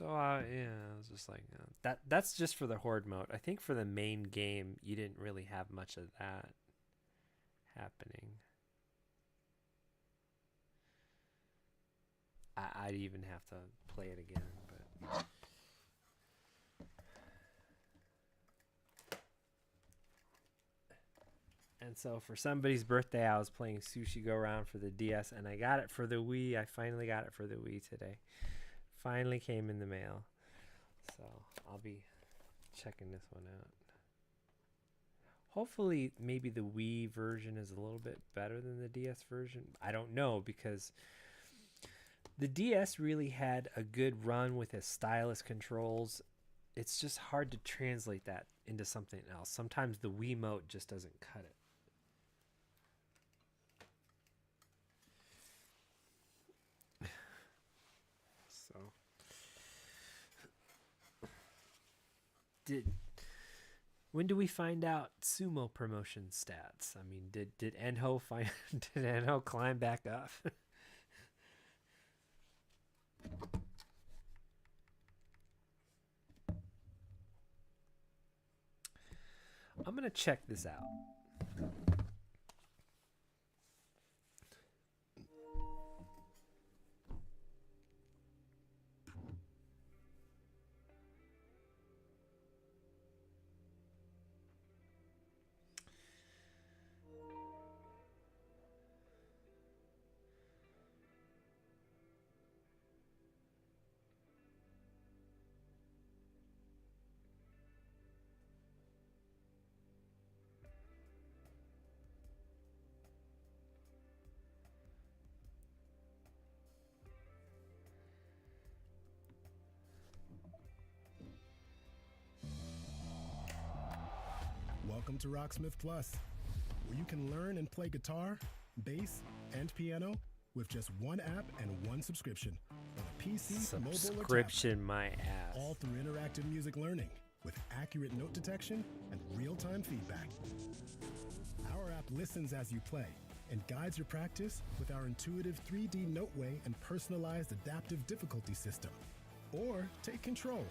I was just like that's just for the horde mode. I think for the main game you didn't really have much of that happening. I'd even have to play it again, but and so for somebody's birthday, I was playing Sushi Go Round for the DS, and I got it for the Wii. I finally got it for the Wii today. Finally came in the mail, so I'll be checking this one out. Hopefully, maybe the Wii version is a little bit better than the DS version. I don't know, because the DS really had a good run with its stylus controls. It's just hard to translate that into something else. Sometimes the Wiimote just doesn't cut it. So, when do we find out sumo promotion stats? I mean, did Enho did Enho climb back up? I'm going to check this out. Welcome to Rocksmith Plus, where you can learn and play guitar, bass, and piano with just one app and one subscription on a PC, mobile, or tablet. Subscription, my ass. All through interactive music learning with accurate note detection and real-time feedback. Our app listens as you play and guides your practice with our intuitive 3D Noteway and personalized adaptive difficulty system. Or take control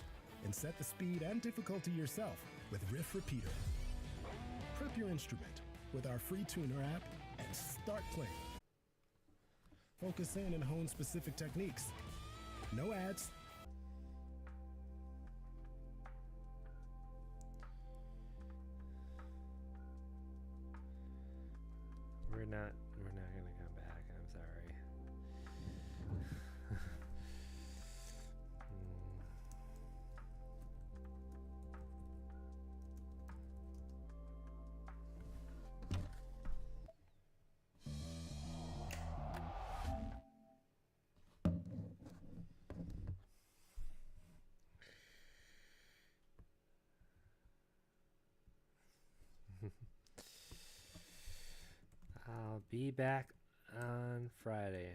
and set the speed and difficulty yourself with Riff Repeater. Prep your instrument with our free tuner app and start playing. Focus in and hone specific techniques. No ads. We're not gonna come back. I'm sorry. I'll be back on Friday.